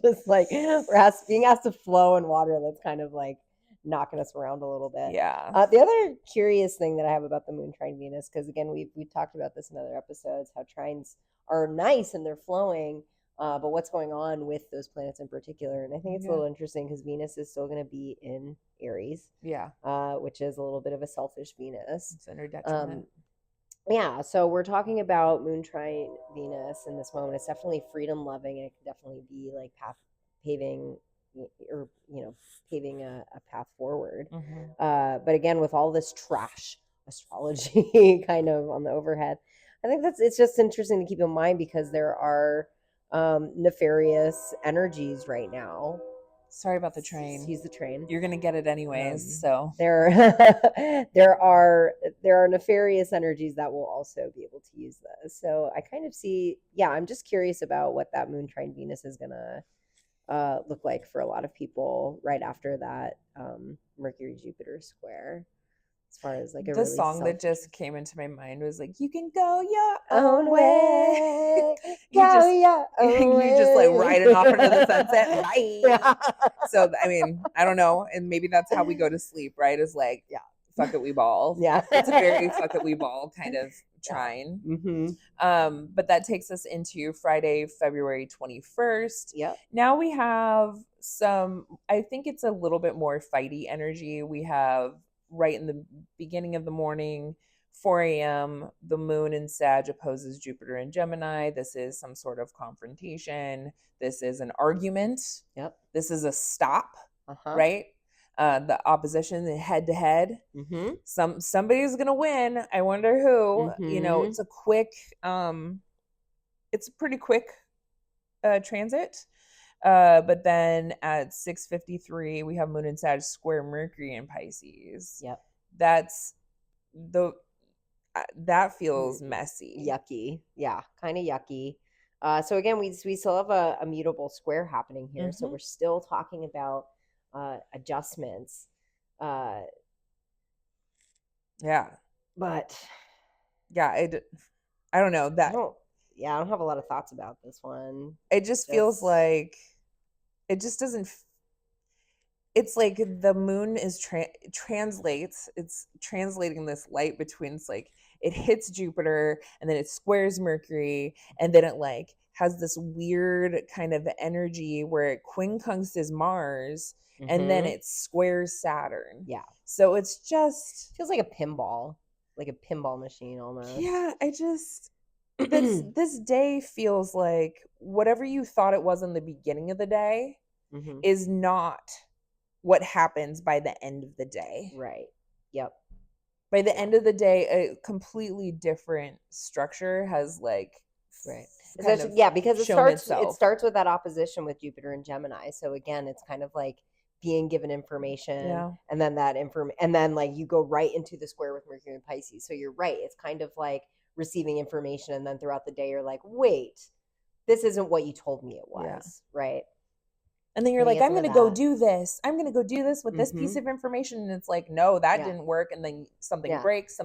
Just like being asked to flow in water that's kind of like knocking us around a little bit. The other curious thing that I have about the moon trine Venus, because again we've talked about this in other episodes, how trines are nice and they're flowing, but what's going on with those planets in particular. And I think it's a little interesting because Venus is still going to be in Aries, which is a little bit of a selfish Venus. It's under detriment. So we're talking about moon trine Venus in this moment. It's definitely freedom loving, and it can definitely be like paving a path forward. But again, with all this trash astrology kind of on the overhead, I think it's just interesting to keep in mind because there are nefarious energies right now. Sorry about the train. Excuse the train. You're gonna get it anyways. So there are nefarious energies that will also be able to use this. So I kind of see, I'm just curious about what that moon trine Venus is gonna look like for a lot of people right after that Mercury Jupiter square. As far as like the really song that just came into my mind was like, you can go your own way. you just like ride it off into the sunset. Right. So I mean, I don't know, and maybe that's how we go to sleep, right? Is like, fuck it, we ball. It's a very fuck it, we ball kind of trine. But that takes us into Friday, February 21st. Now we have some, I think it's a little bit more fighty energy. We have right in the beginning of the morning, 4 a.m., the moon in Sag opposes Jupiter in Gemini. This is some sort of confrontation. This is an argument. This is a stop, right? The opposition, the head-to-head. Somebody's going to win. I wonder who. It's a quick, it's a pretty quick transit. But then at 6:53, we have moon in Sag square Mercury in Pisces. That's that feels messy, yucky. Kind of yucky. So again, we still have a mutable square happening here. So we're still talking about adjustments. Yeah. But Yeah. I don't know I that. don't have a lot of thoughts about this one. It just feels like it just doesn't. It's like the moon is translates. It's translating this light between. It's like it hits Jupiter and then it squares Mercury and then it like has this weird kind of energy where it quincunxes Mars and then it squares Saturn. Yeah. So it's just feels like a pinball machine almost. Yeah, I just this day feels like whatever you thought it was in the beginning of the day is not what happens by the end of the day. Right. Yep. By the end of the day, a completely different structure has like right. Because it starts with that opposition with Jupiter and Gemini. So again, it's kind of like being given information and then and then like you go right into the square with Mercury and Pisces. So you're right. It's kind of like receiving information and then throughout the day you're like, wait, this isn't what you told me it was. Right. And then you're like, I'm going to go do this. I'm going to go do this with this piece of information. And it's like, no, that didn't work. And then something breaks,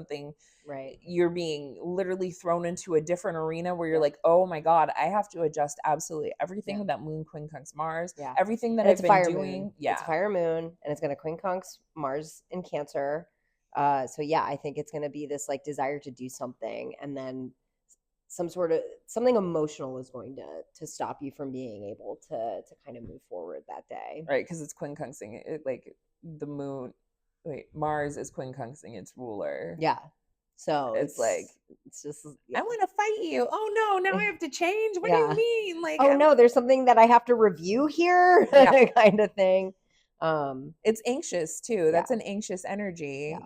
you're being literally thrown into a different arena where you're like, oh my God, I have to adjust absolutely everything that moon quincunx Mars, everything that I've been doing. Moon. Yeah. It's a fire moon and it's going to quincunx Mars in Cancer. So yeah, I think it's going to be this like desire to do something. And then something emotional is going to stop you from being able to kind of move forward that day. Right, because it's quincunxing it, like the moon. Wait, Mars is quincunxing its ruler. Yeah. So it's like it's just I want to fight you. Oh no, now I have to change. What do you mean? Like no, there's something that I have to review here, kind of thing. It's anxious too. That's an anxious energy,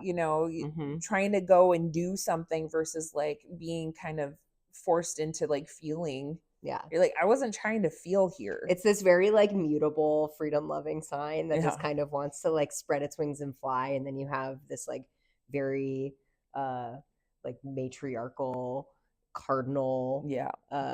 trying to go and do something versus like being kind of forced into like feeling. You're like, I wasn't trying to feel here. It's this very like mutable, freedom loving sign that just kind of wants to like spread its wings and fly. And then you have this like very like matriarchal cardinal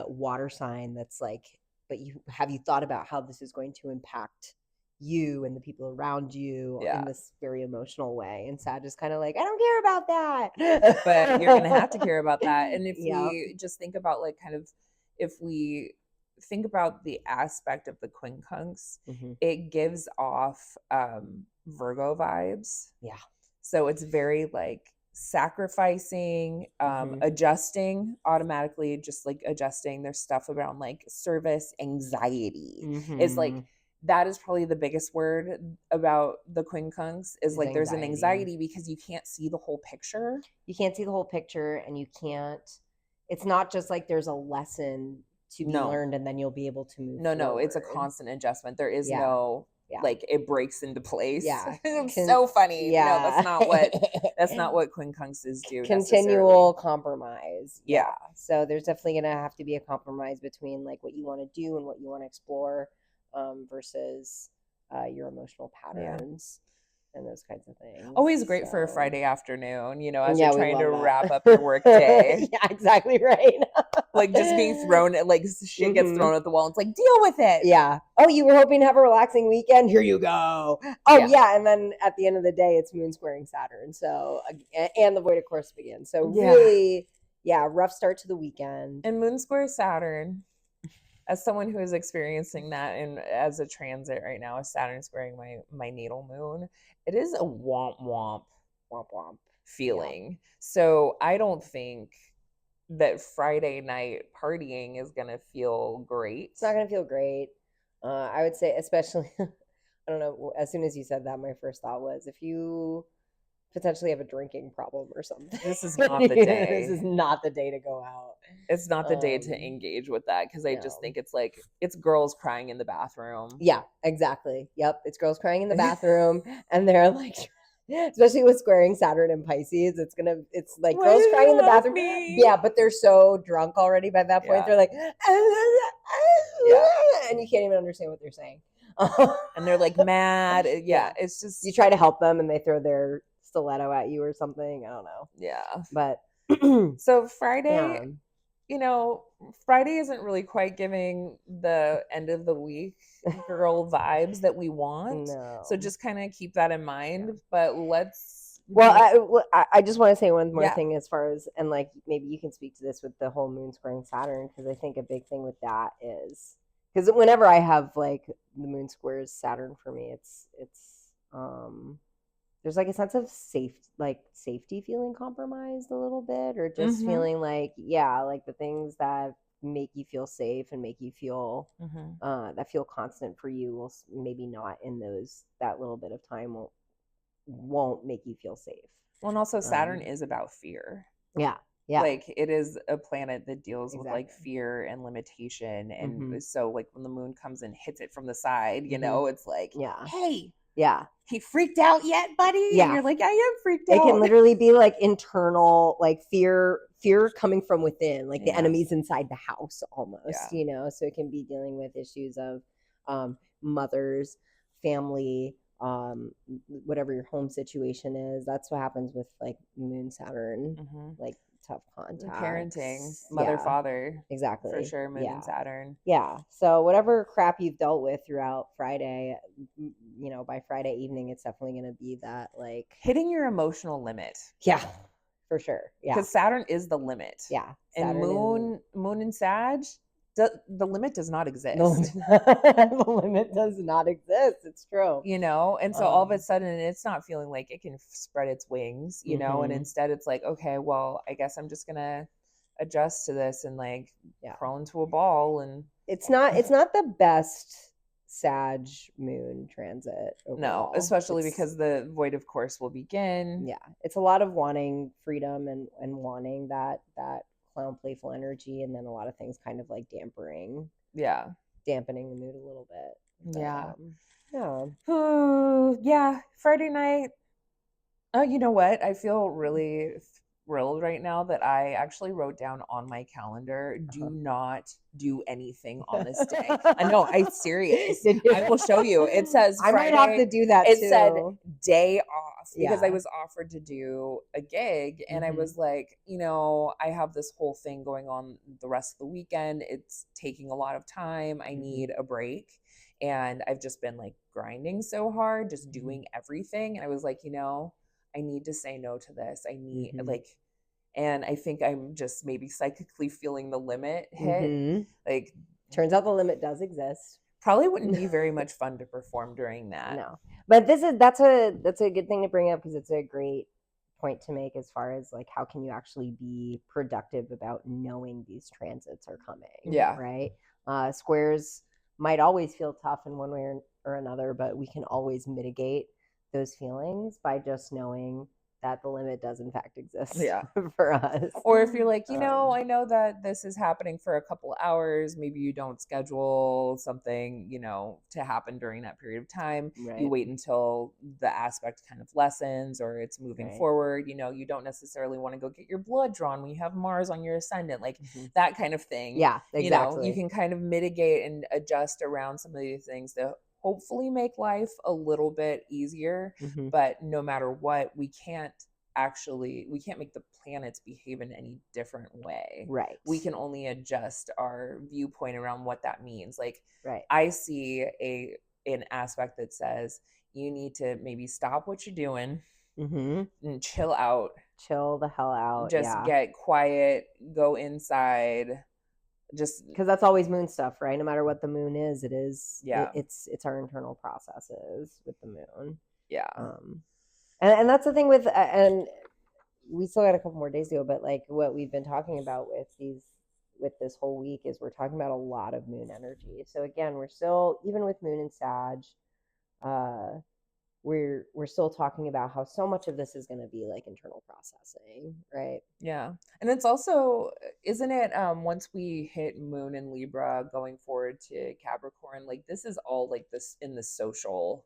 water sign that's like, but have you thought about how this is going to impact you and the people around you in this very emotional way? And Sag is kind of like, I don't care about that. But you're gonna have to care about that. And if we just think about like kind of if we think about the aspect of the quincunx, it gives off Virgo vibes. Yeah. So it's very like sacrificing, adjusting automatically, just like adjusting. There's stuff around like service anxiety. It's like that is probably the biggest word about the quincunx is like there's an anxiety because you can't see the whole picture. You can't see the whole picture and you can't, it's not just like there's a lesson to be learned and then you'll be able to move forward. No, it's a constant adjustment. There is no like it breaks into place. Yeah. It's so funny. No, that's not what quincunxes do. Continual compromise. Yeah. So there's definitely gonna have to be a compromise between like what you want to do and what you want to explore versus your emotional patterns and those kinds of things. Always great for a Friday afternoon, as you're trying to wrap up your work day. Yeah, exactly right. Like just being thrown at like shit gets thrown at the wall. It's like, deal with it. Yeah. Oh, you were hoping to have a relaxing weekend? Here you go. Oh yeah. And then at the end of the day, it's moon squaring Saturn. So and the void of course begins. So really, rough start to the weekend. And moon square Saturn. As someone who is experiencing that and as a transit right now, as Saturn squaring my natal moon, it is a womp womp feeling. Yeah. So I don't think that Friday night partying is going to feel great. It's not going to feel great. I would say, especially, I don't know, as soon as you said that, my first thought was if you potentially have a drinking problem or something. This is not the day. This is not the day to go out. It's not the day to engage with that because I just think it's like it's girls crying in the bathroom. Yeah, exactly. Yep, it's girls crying in the bathroom, and they're like, especially with squaring Saturn and Pisces, it's like girls crying in the bathroom. Yeah, but they're so drunk already by that point. They're like, and you can't even understand what they're saying. And they're like mad. Yeah, it's just you try to help them, and they throw their stiletto at you or something. I don't know. Yeah. But so Friday, you know, Friday isn't really quite giving the end of the week girl vibes that we want. So No. just kind of keep that in mind. Yeah. But let's Well, I just want to say one more yeah. thing as far as, and like maybe you can speak to this with the whole moon squaring Saturn, because I think a big thing with that is, because whenever I have like the moon squares Saturn for me, it's there's like a sense of safety feeling compromised a little bit, or just Mm-hmm. feeling like, yeah, like the things that make you feel safe and make you feel Mm-hmm. that feel constant for you will maybe not in those that little bit of time won't make you feel safe. Well, and also Saturn Um, is about fear. yeah, yeah, Like it is a planet that deals with like exactly. fear and limitation. Mm-hmm. And so like when the moon comes and hits it from the side, Mm-hmm. it's like, Yeah, hey, yeah, he freaked out yet, buddy? And yeah. you're like, I am freaked It can out. literally be like internal, like fear coming from within, like the Yeah. enemy's inside the house almost, Yeah. So it can be dealing with issues of mothers, family, whatever your home situation is. That's what happens with like Moon Saturn, Mm-hmm. like tough Parenting, contacts. mother, Yeah, father, for exactly. sure. Moon and Yeah. Saturn. Yeah. So whatever crap you've dealt with throughout Friday, by Friday evening, it's definitely going to be that like, Hitting your emotional limit. yeah, for sure. Yeah. Because Saturn is the limit. Yeah. And Saturn is Moon and Sag, the limit does not the exist. the limit does not exist. It's true. And so all of a sudden it's not feeling like it can spread its wings, and Mhm. instead it's like, okay, well, I guess I'm just gonna adjust to this and like Yeah. crawl into a ball. And It's not the best Sag moon transit no, overall. especially because the void of course will begin. Yeah, it's a lot of wanting freedom and wanting that clown playful energy, and then a lot of things kind of like dampening Yeah. dampening the mood a little bit. But, Yeah. yeah. Yeah. Friday night. Oh, you know what? I feel really thrilled right now that I actually wrote down on my calendar, do not do anything on this day. I know, I'm serious. I will show you. It says I Friday. might have to do that it too. said day off because I Yeah. was offered to do a gig, and I Mhm. was like, I have this whole thing going on the rest of the weekend. It's taking a lot of time. I need a break. And I've just been like grinding so hard, just doing everything. And I was like, I need to say no to this. I need and I think I'm just maybe psychically feeling the limit hit. Like, Turns out the limit does exist. probably wouldn't be very much fun to perform during that. No, but that's a good thing to bring up, because it's a great point to make as far as like how can you actually be productive about knowing these transits are coming. Yeah. Right. Squares might always feel tough in one way or another, but we can always mitigate those feelings by just knowing that the limit does in fact exist. Yeah. For us. Or if you're like, I know that this is happening for a couple hours, maybe you don't schedule something, to happen during that period of time. Right. You wait until the aspect kind of lessens or it's moving forward. You don't necessarily want to go get your blood drawn when you have Mars on your ascendant, like that kind of thing. Yeah, exactly. You can kind of mitigate and adjust around some of these things to hopefully make life a little bit easier. But no matter what, we can't make the planets behave in any different way. Right. We can only adjust our viewpoint around what that means. Like, right. I see an aspect that says you need to maybe stop what you're doing and chill out. Chill the hell out. Just get quiet, go inside. Just because that's always moon stuff, right? No matter what the moon is, yeah. It's our internal processes with the moon. Yeah. And that's the thing with, and we still got a couple more days to go, but like what we've been talking about with this whole week is we're talking about a lot of moon energy. So again, we're still, even with moon and Sag, we're still talking about how so much of this is going to be like internal processing, right? Yeah. And it's also, isn't it, once we hit moon in Libra going forward to Capricorn, like this is all like this in the social,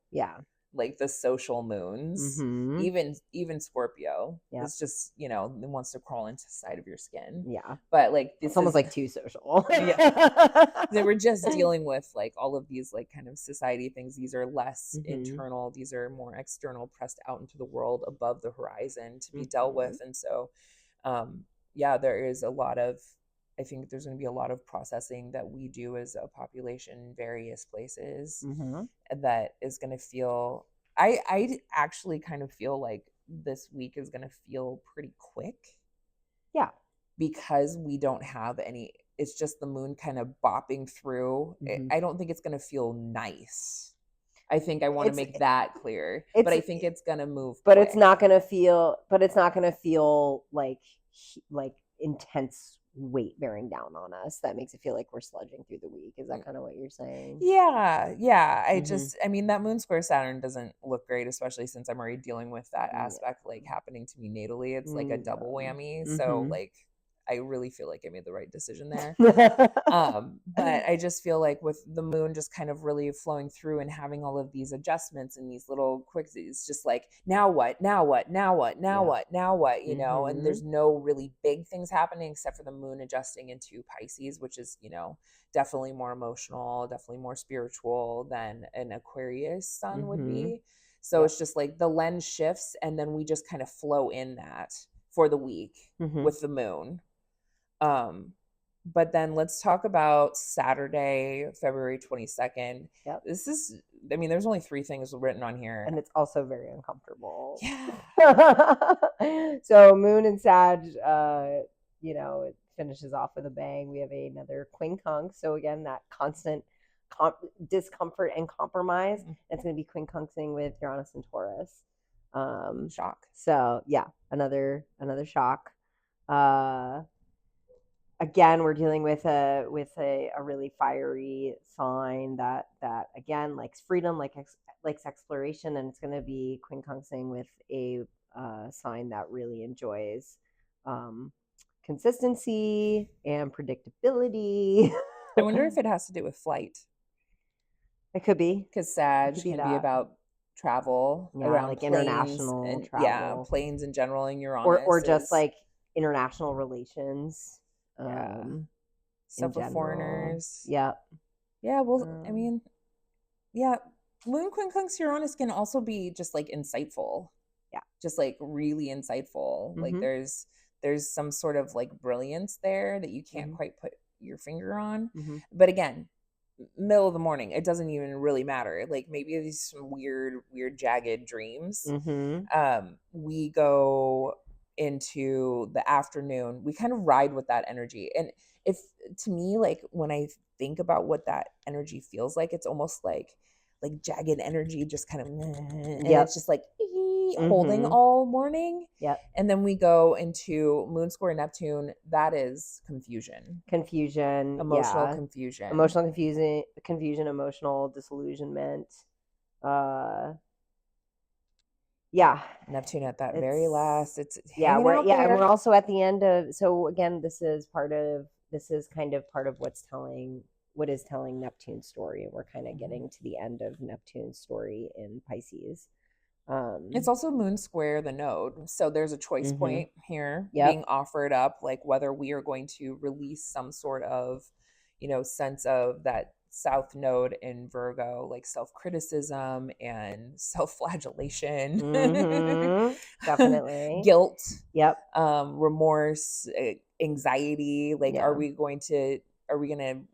like the social moons. Even Scorpio, it's just, it wants to crawl into the side of your skin. But like it's almost like too social. They were just dealing with like all of these like kind of society things. These are less internal, these are more external, pressed out into the world above the horizon to be dealt with. And so there is a lot of I think there's going to be a lot of processing that we do as a population in various places that is going to feel, I actually kind of feel like this week is going to feel pretty quick. Yeah. Because we don't have any, it's just the moon kind of bopping through. I don't think it's going to feel nice. I think I want to make that clear, but I think it's going to move but quick. it's not going to feel like intense weight bearing down on us that makes it feel like we're sludging through the week. Is that kind of what you're saying? Yeah. I mean, that moon square Saturn doesn't look great, especially since I'm already dealing with that aspect like happening to me natally. It's like a double whammy. So like I really feel like I made the right decision there. But I just feel like with the moon just kind of really flowing through and having all of these adjustments and these little quickies, just like, now what, you know, and there's no really big things happening except for the moon adjusting into Pisces, which is, you know, definitely more emotional, definitely more spiritual than an Aquarius sun would be. So it's just like the lens shifts and then we just kind of flow in that for the week with the moon. But then let's talk about Saturday, February 22nd. Yep. This is, I mean, there's only 3 things written on here. And it's also very uncomfortable. Yeah. So moon and Sag, you know, it finishes off with a bang. We have another quincunx. So again, that constant discomfort and compromise. It's going to be quincunxing with Uranus and Taurus. Shock. So yeah, another shock. Again, we're dealing with a really fiery sign that again likes freedom, likes exploration, and it's going to be quincunxing with a sign that really enjoys consistency and predictability. I wonder if it has to do with flight. It could be, because Sag can be about travel, around like planes international and travel. Yeah, planes in general, and Uranus, or just like international relations. Stuff with foreigners. Yeah. Well, I mean, moon quincunx Uranus can also be just like insightful. Yeah, just like really insightful. Like there's some sort of like brilliance there that you can't quite put your finger on. But again, middle of the morning, it doesn't even really matter. Like maybe these some weird jagged dreams. We go into the afternoon, we kind of ride with that energy. And if to me, like when I think about what that energy feels like, it's almost like jagged energy, just kind of, and it's just like holding all morning. And then we go into moon square Neptune. That is confusion, emotional confusion, emotional disillusionment. Neptune at that very last. It's and we're also at the end of. So again, this is kind of part of what is telling Neptune's story, and we're kind of getting to the end of Neptune's story in Pisces. It's also moon square the node, so there's a choice point here being offered up, like whether we are going to release some sort of, you know, sense of that South Node in Virgo, like self-criticism and self-flagellation, definitely guilt, remorse, anxiety. Like, are we going to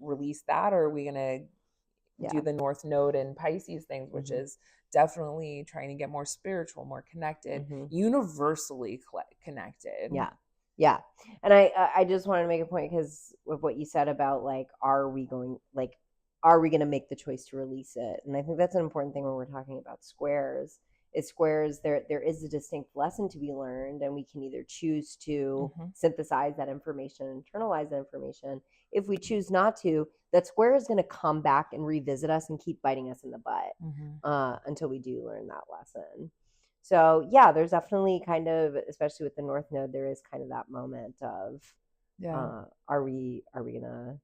release that, or are we going to do the North Node in Pisces things, which is definitely trying to get more spiritual, more connected, universally connected. Yeah. And I just wanted to make a point because of what you said about like, are we going to make the choice to release it? And I think that's an important thing when we're talking about squares. There is a distinct lesson to be learned, and we can either choose to synthesize that information, internalize that information. If we choose not to, that square is going to come back and revisit us and keep biting us in the butt until we do learn that lesson. So yeah, there's definitely kind of, especially with the North Node, there is kind of that moment of, are we gonna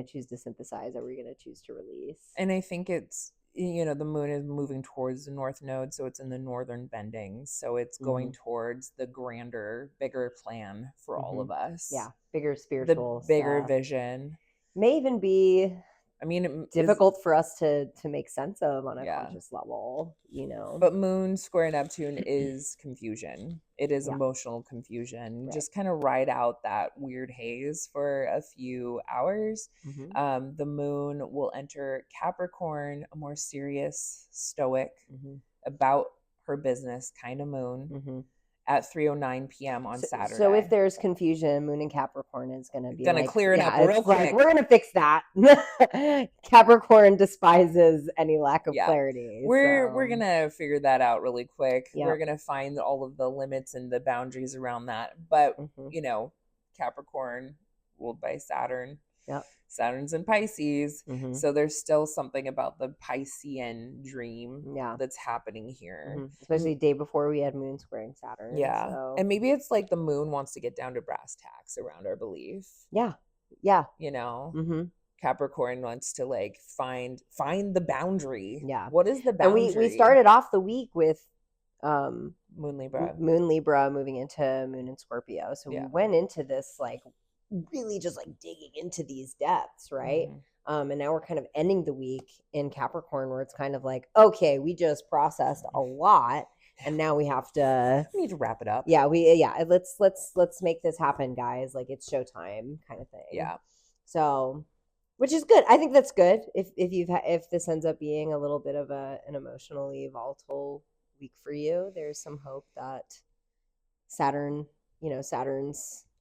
choose to synthesize? Are we gonna choose to release? And I think it's, you know, the moon is moving towards the North Node, so it's in the northern bendings, so it's going towards the grander, bigger plan for all of us. Yeah, bigger spiritual, the bigger vision. May even be I mean, difficult for us to make sense of on a conscious level, But Moon square Neptune is confusion. It is Yeah. emotional confusion. Right. Just kind of ride out that weird haze for a few hours. The Moon will enter Capricorn, a more serious, stoic, about her business kind of Moon. At 3:09 p.m. on Saturday. So if there's confusion, Moon in Capricorn is going to be gonna clear it up real quick. We're going to fix that. Capricorn despises any lack of clarity. We're going to figure that out really quick. Yep. We're going to find all of the limits and the boundaries around that. But, Capricorn ruled by Saturn. Yep. Saturn's in Pisces. So there's still something about the Piscean dream that's happening here. Especially the day before we had Moon squaring Saturn. Yeah. So. And maybe it's like the Moon wants to get down to brass tacks around our belief. Yeah. Yeah. Capricorn wants to like find the boundary. Yeah. What is the boundary? And we started off the week with Moon Libra moving into Moon in Scorpio. So we went into this like really just like digging into these depths, right? And now we're kind of ending the week in Capricorn where it's kind of like, okay, we just processed a lot and now we need to wrap it up. Yeah, let's make this happen, guys. Like it's showtime kind of thing. Yeah. So, which is good. I think that's good. If this ends up being a little bit of an emotionally volatile week for you, there's some hope that Saturn's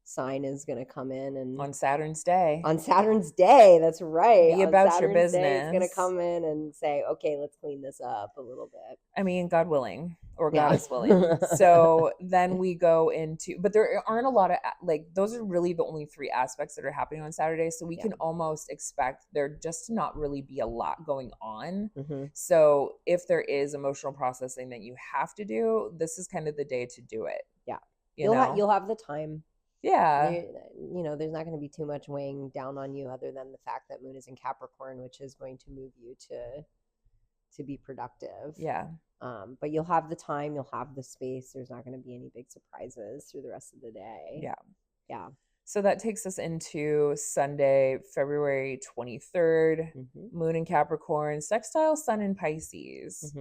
sign is going to come in and on Saturn's day, that's right, be about your business. It's going to come in and say, okay, let's clean this up a little bit. I mean, God willing, or God is willing. So then we go into, but there aren't a lot of like, those are really the only 3 aspects that are happening on Saturday. So we can almost expect there just to not really be a lot going on. So if there is emotional processing that you have to do, this is kind of the day to do it. Yeah. You'll have the time. Yeah. There's not going to be too much weighing down on you other than the fact that Moon is in Capricorn, which is going to move you to be productive. Yeah. But you'll have the time, you'll have the space. There's not going to be any big surprises through the rest of the day. Yeah. Yeah. So that takes us into Sunday, February 23rd, Moon in Capricorn, sextile Sun in Pisces.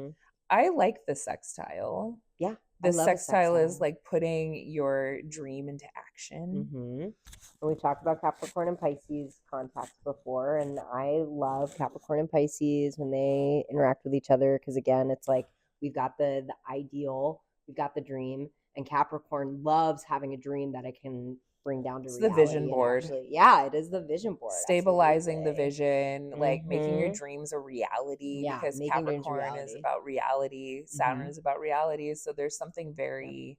I like the sextile. Yeah. The sextile is like putting your dream into action. And we talked about Capricorn and Pisces contacts before, and I love Capricorn and Pisces when they interact with each other because, again, it's like we've got the ideal, we've got the dream, and Capricorn loves having a dream that it can bring down to reality. The vision board. It is the vision board. Stabilizing the vision, like making your dreams a reality, because Capricorn is about reality. Saturn is about reality. So there's something very,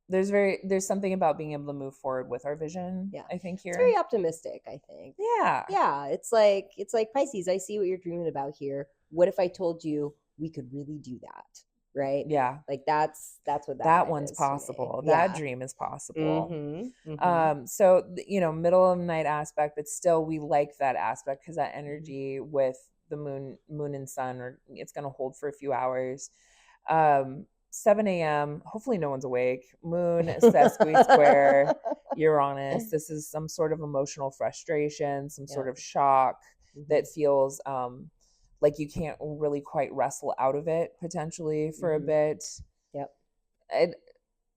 there's something about being able to move forward with our vision. Yeah. I think here. It's very optimistic, I think. Yeah. Yeah. It's like Pisces, I see what you're dreaming about here. What if I told you we could really do that? Right. Yeah. Like that's what that one's possible. That dream is possible. So, middle of the night aspect, but still we like that aspect because that energy with the moon and sun, or it's going to hold for a few hours. 7 a.m. Hopefully no one's awake. Moon, Sesqui square, Uranus. This is some sort of emotional frustration, some sort of shock that feels, like you can't really quite wrestle out of it potentially for a bit. Yep.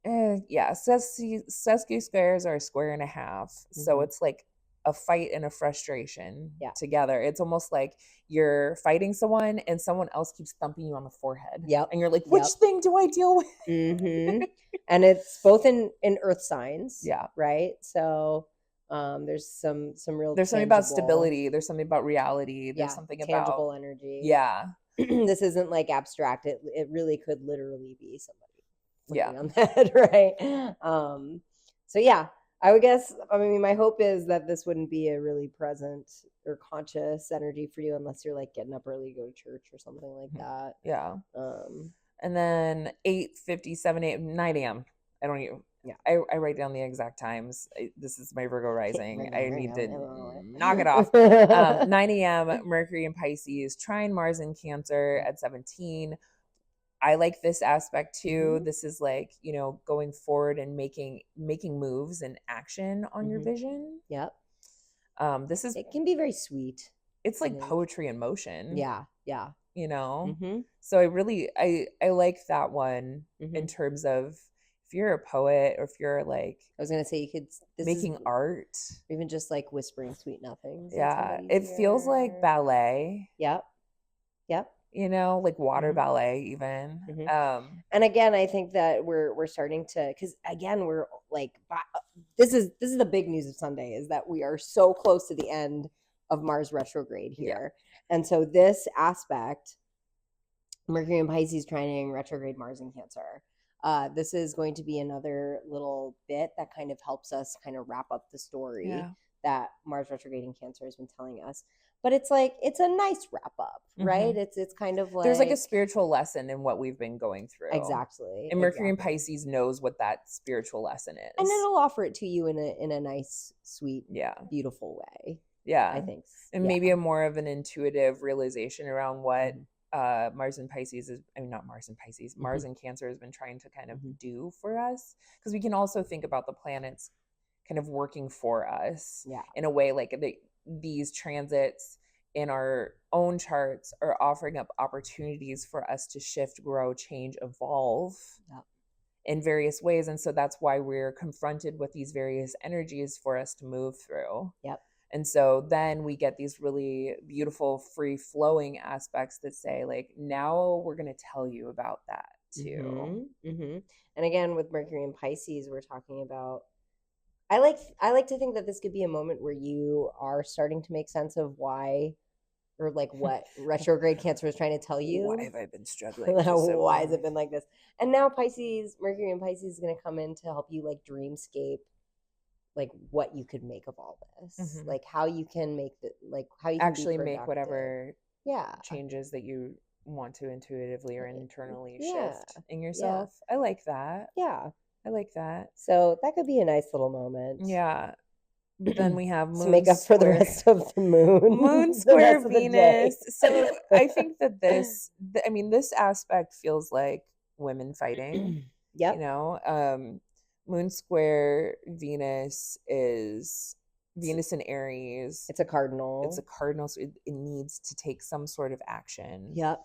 Sesqui squares are a square and a half. So it's like a fight and a frustration together. It's almost like you're fighting someone and someone else keeps thumping you on the forehead. Yep. And you're like, which thing do I deal with? And it's both in earth signs. Yeah. Right. So there's some real there's something about stability, there's something about reality, there's something tangible about tangible energy. This isn't like abstract. It really could literally be somebody on the head, right? So I would guess, my hope is that this wouldn't be a really present or conscious energy for you unless you're like getting up early to go to church or something like that. And then 8:57 9 a.m. I don't even I write down the exact times. This is my Virgo rising. I need to knock it off. 9 a.m. Mercury in Pisces, trine Mars in Cancer at 17. I like this aspect too. This is like, going forward and making moves and action on your vision. Yep. This is, it can be very sweet. it's I like think. poetry in motion. Yeah. You know? Mm-hmm. So I like that one in terms of if you're a poet or if you're like I was gonna say you could making art. even just like whispering sweet nothings. Yeah. It feels like ballet. Yep. You know, like water ballet even. And again, I think that we're starting to, because again, we're like, this is the big news of Sunday, is that we are so close to the end of Mars retrograde here. And so this aspect, Mercury in Pisces trining retrograde Mars in Cancer, this is going to be another little bit that kind of helps us kind of wrap up the story that Mars retrograde in Cancer has been telling us. But it's like, it's a nice wrap up, right? It's kind of like, there's like a spiritual lesson in what we've been going through. Exactly. And Mercury in Pisces knows what that spiritual lesson is. And it'll offer it to you in a nice, sweet, beautiful way. Yeah. I think. And maybe a more of an intuitive realization around what Mars in Pisces is, I mean, not Mars in Pisces, Mars in Cancer has been trying to kind of do for us. Because we can also think about the planets kind of working for us in a way, like these transits in our own charts are offering up opportunities for us to shift, grow, change, evolve in various ways. And so that's why we're confronted with these various energies for us to move through. And so then we get these really beautiful, free flowing aspects that say, like, now we're going to tell you about that too. And again, with Mercury in Pisces, we're talking about, I like to think that this could be a moment where you are starting to make sense of why, or like what retrograde Cancer is trying to tell you. Why have I been struggling? Why has it been like this? And now Mercury in Pisces is going to come in to help you like dreamscape, like what you could make of all this, like how you can make how you can actually make whatever changes that you want to intuitively or internally shift in yourself. I like that. I like that. So that could be a nice little moment. Yeah. But then we have moon to make up for the rest of the moon square Venus. So I think that this aspect feels like women fighting. You know, moon square Venus is Venus in Aries. It's a cardinal. It's a cardinal. So it needs to take some sort of action. And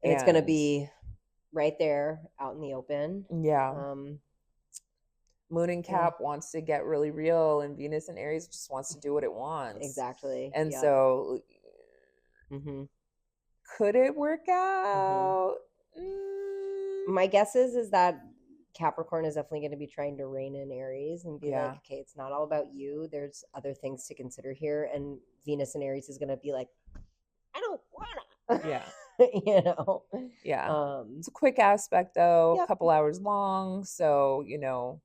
it's going to be right there out in the open. Moon and Cap wants to get really real, and Venus and Aries just wants to do what it wants. Exactly. And so could it work out? My guess is that Capricorn is definitely going to be trying to rein in Aries and be like, okay, it's not all about you. There's other things to consider here. And Venus and Aries is going to be like, I don't wanna. You know? It's a quick aspect though, a couple hours long. So, you know,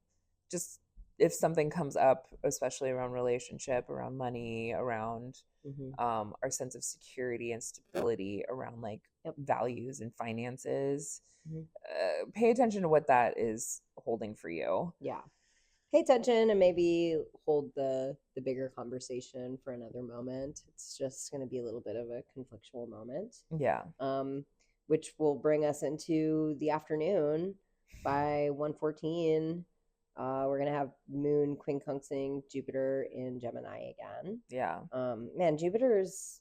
just if something comes up, especially around relationship, around money, around our sense of security and stability, around like values and finances, pay attention to what that is holding for you. Pay attention and maybe hold the bigger conversation for another moment. It's just going to be a little bit of a conflictual moment. Which will bring us into the afternoon by 1:14. We're gonna have Moon quincunxing Jupiter in Gemini again. Man, Jupiter's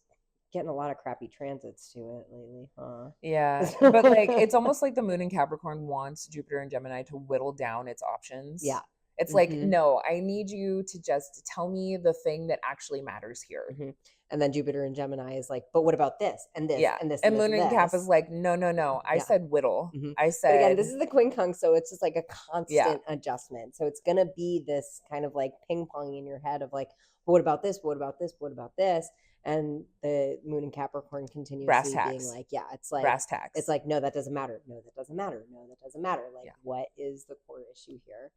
getting a lot of crappy transits to it lately, huh? But like it's almost like the Moon in Capricorn wants Jupiter and Gemini to whittle down its options. It's like, no, I need you to just tell me the thing that actually matters here. And then Jupiter and Gemini is like, but what about this and this and this and Moon this, and Cap is like, no. I said whittle. I said, but again, this is the quincunx, so it's just like a constant adjustment. So it's gonna be this kind of like ping pong in your head of like, but what about this? What about this? What about this? And the Moon in Capricorn continuously being like, it's like brass tacks. It's like, no, that doesn't matter. No, that doesn't matter. No, that doesn't matter. Like, what is the core issue here?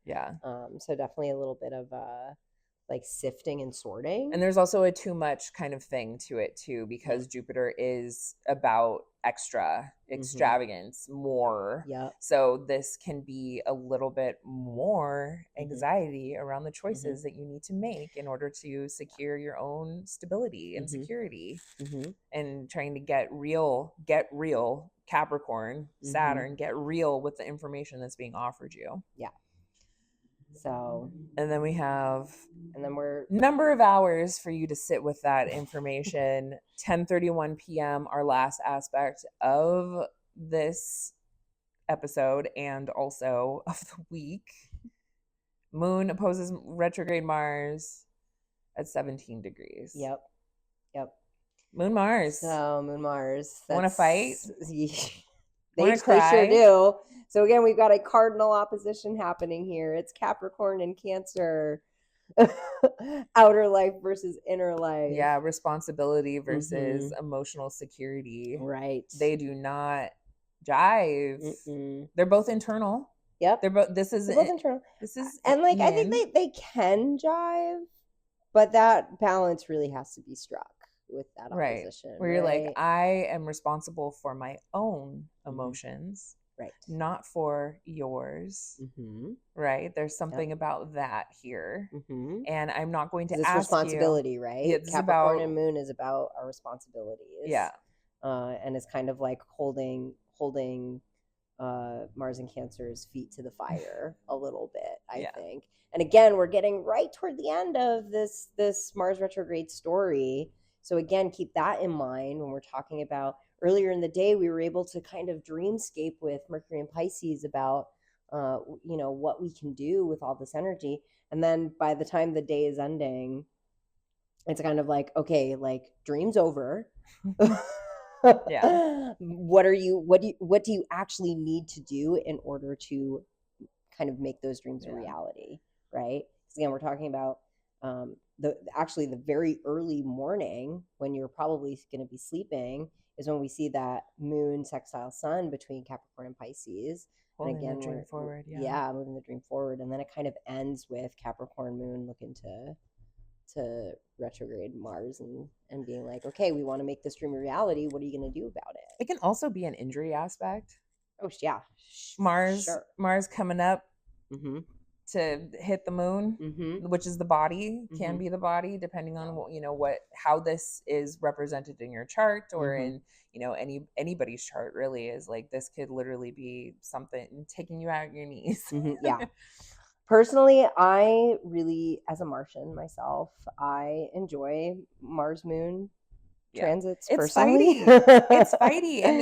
So definitely a little bit of like sifting and sorting. And there's also a too much kind of thing to it too, because Jupiter is about extravagance, more. So this can be a little bit more anxiety around the choices that you need to make in order to secure your own stability and security. And trying to get real Capricorn, Saturn, get real with the information that's being offered you. So, and then we have, and then we're number of hours for you to sit with that information. 10:31 p.m. our last aspect of this episode and also of the week. Moon opposes retrograde Mars at 17 degrees. Yep. Moon Mars. So Moon Mars. Want to fight? They sure do. So again, we've got a cardinal opposition happening here. It's Capricorn and Cancer. Outer life versus inner life. Yeah, responsibility versus emotional security. Right. They do not jive. They're both internal. Yep. They're both internal. This is and like yin. I think they can jive, but that balance really has to be struck with that opposition. Where you're like, I am responsible for my own emotions. Right. Not for yours. Right. There's something about that here. And I'm not going to ask responsibility, you, right? Yeah, Capricorn and Moon is about our responsibilities. Yeah. And it's kind of like holding Mars and Cancer's feet to the fire a little bit, I think. And again, we're getting right toward the end of this Mars retrograde story. So again, keep that in mind when we're talking about earlier in the day, we were able to kind of dreamscape with Mercury and Pisces about, what we can do with all this energy. And then by the time the day is ending, it's kind of like, okay, like dream's over. Yeah. What do you actually need to do in order to kind of make those dreams a reality, right? Because again, we're talking about the very early morning when you're probably going to be sleeping is when we see that moon sextile sun between Capricorn and Pisces. Holding the dream forward. Yeah, moving the dream forward. And then it kind of ends with Capricorn moon looking to retrograde Mars and being like, okay, we want to make this dream a reality. What are you going to do about it? It can also be an injury aspect. Oh, yeah. Mars coming up to hit the moon, which is the body, can be the body, depending on how this is represented in your chart or in anybody's chart. Really is like this could literally be something taking you out your knees. Yeah. Personally, I really, as a Martian myself, I enjoy Mars moon transits. It's personally. It's fighty. And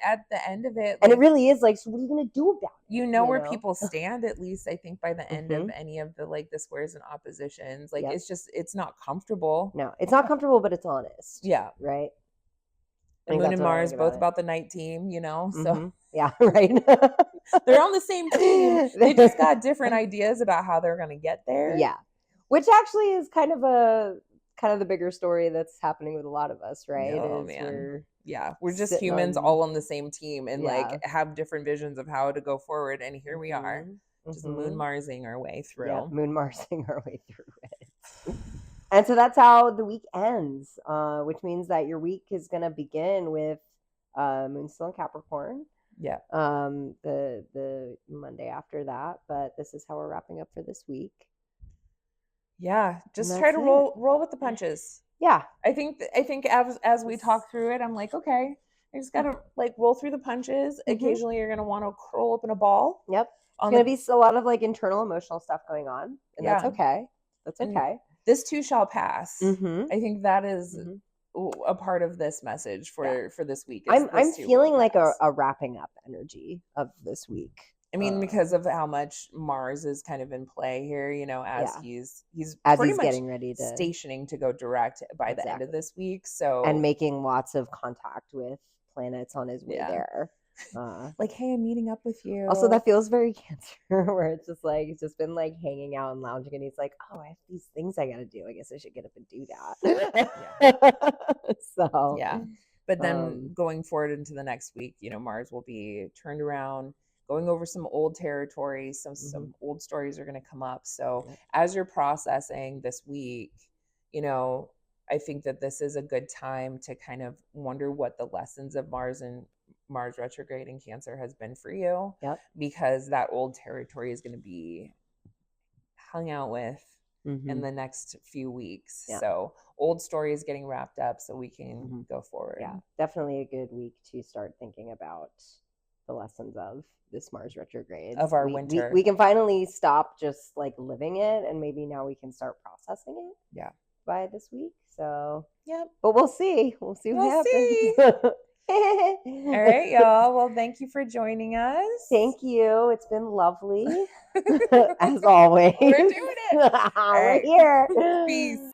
at the end of it, and it really is like, so what are you going to do about it? Where people stand, at least I think by the end of any of the squares and oppositions, it's not comfortable. No, it's not comfortable, but it's honest. Yeah. Right. And Moon and Mars both about the night team, so yeah, right. They're on the same team. They just got different ideas about how they're going to get there. Yeah. Which actually is kind of the bigger story that's happening with a lot of us, right? Oh, man. We're just humans all on the same team and have different visions of how to go forward. And here we are, just Moon Marsing our way through. Yeah, Moon Marsing our way through it. And so that's how the week ends, which means that your week is going to begin with Moon still in Capricorn. Yeah. The Monday after that, but this is how we're wrapping up for this week. Yeah, just try to roll with the punches. Yeah, I think as we talk through it, I'm like, okay, I just gotta roll through the punches. Occasionally, you're gonna want to curl up in a ball. Yep, there's gonna be a lot of internal emotional stuff going on, and that's okay. That's okay. This too shall pass. I think that is a part of this message for this week. I'm feeling like a wrapping up energy of this week. I mean, because of how much Mars is kind of in play here, as he's getting ready to stationing to go direct by the end of this week. So and making lots of contact with planets on his way there. Hey, I'm meeting up with you. Also, that feels very Cancer, where it's just he's just been hanging out and lounging, and he's like, oh, I have these things I gotta do. I guess I should get up and do that. So but then going forward into the next week, Mars will be turned around, going over some old territory. Some old stories are going to come up. So as you're processing this week, I think that this is a good time to kind of wonder what the lessons of Mars retrograde in Cancer has been for you. Yep. Because that old territory is going to be hung out with in the next few weeks. Yeah. So old stories getting wrapped up so we can go forward. Yeah, definitely a good week to start thinking about the lessons of this Mars retrograde. Of our winter. We can finally stop just like living it, and maybe now we can start processing it. Yeah. By this week. So, yep. But we'll see. We'll see what happens. All right, y'all. Well, thank you for joining us. Thank you. It's been lovely. As always. We're doing it. We're here. Peace.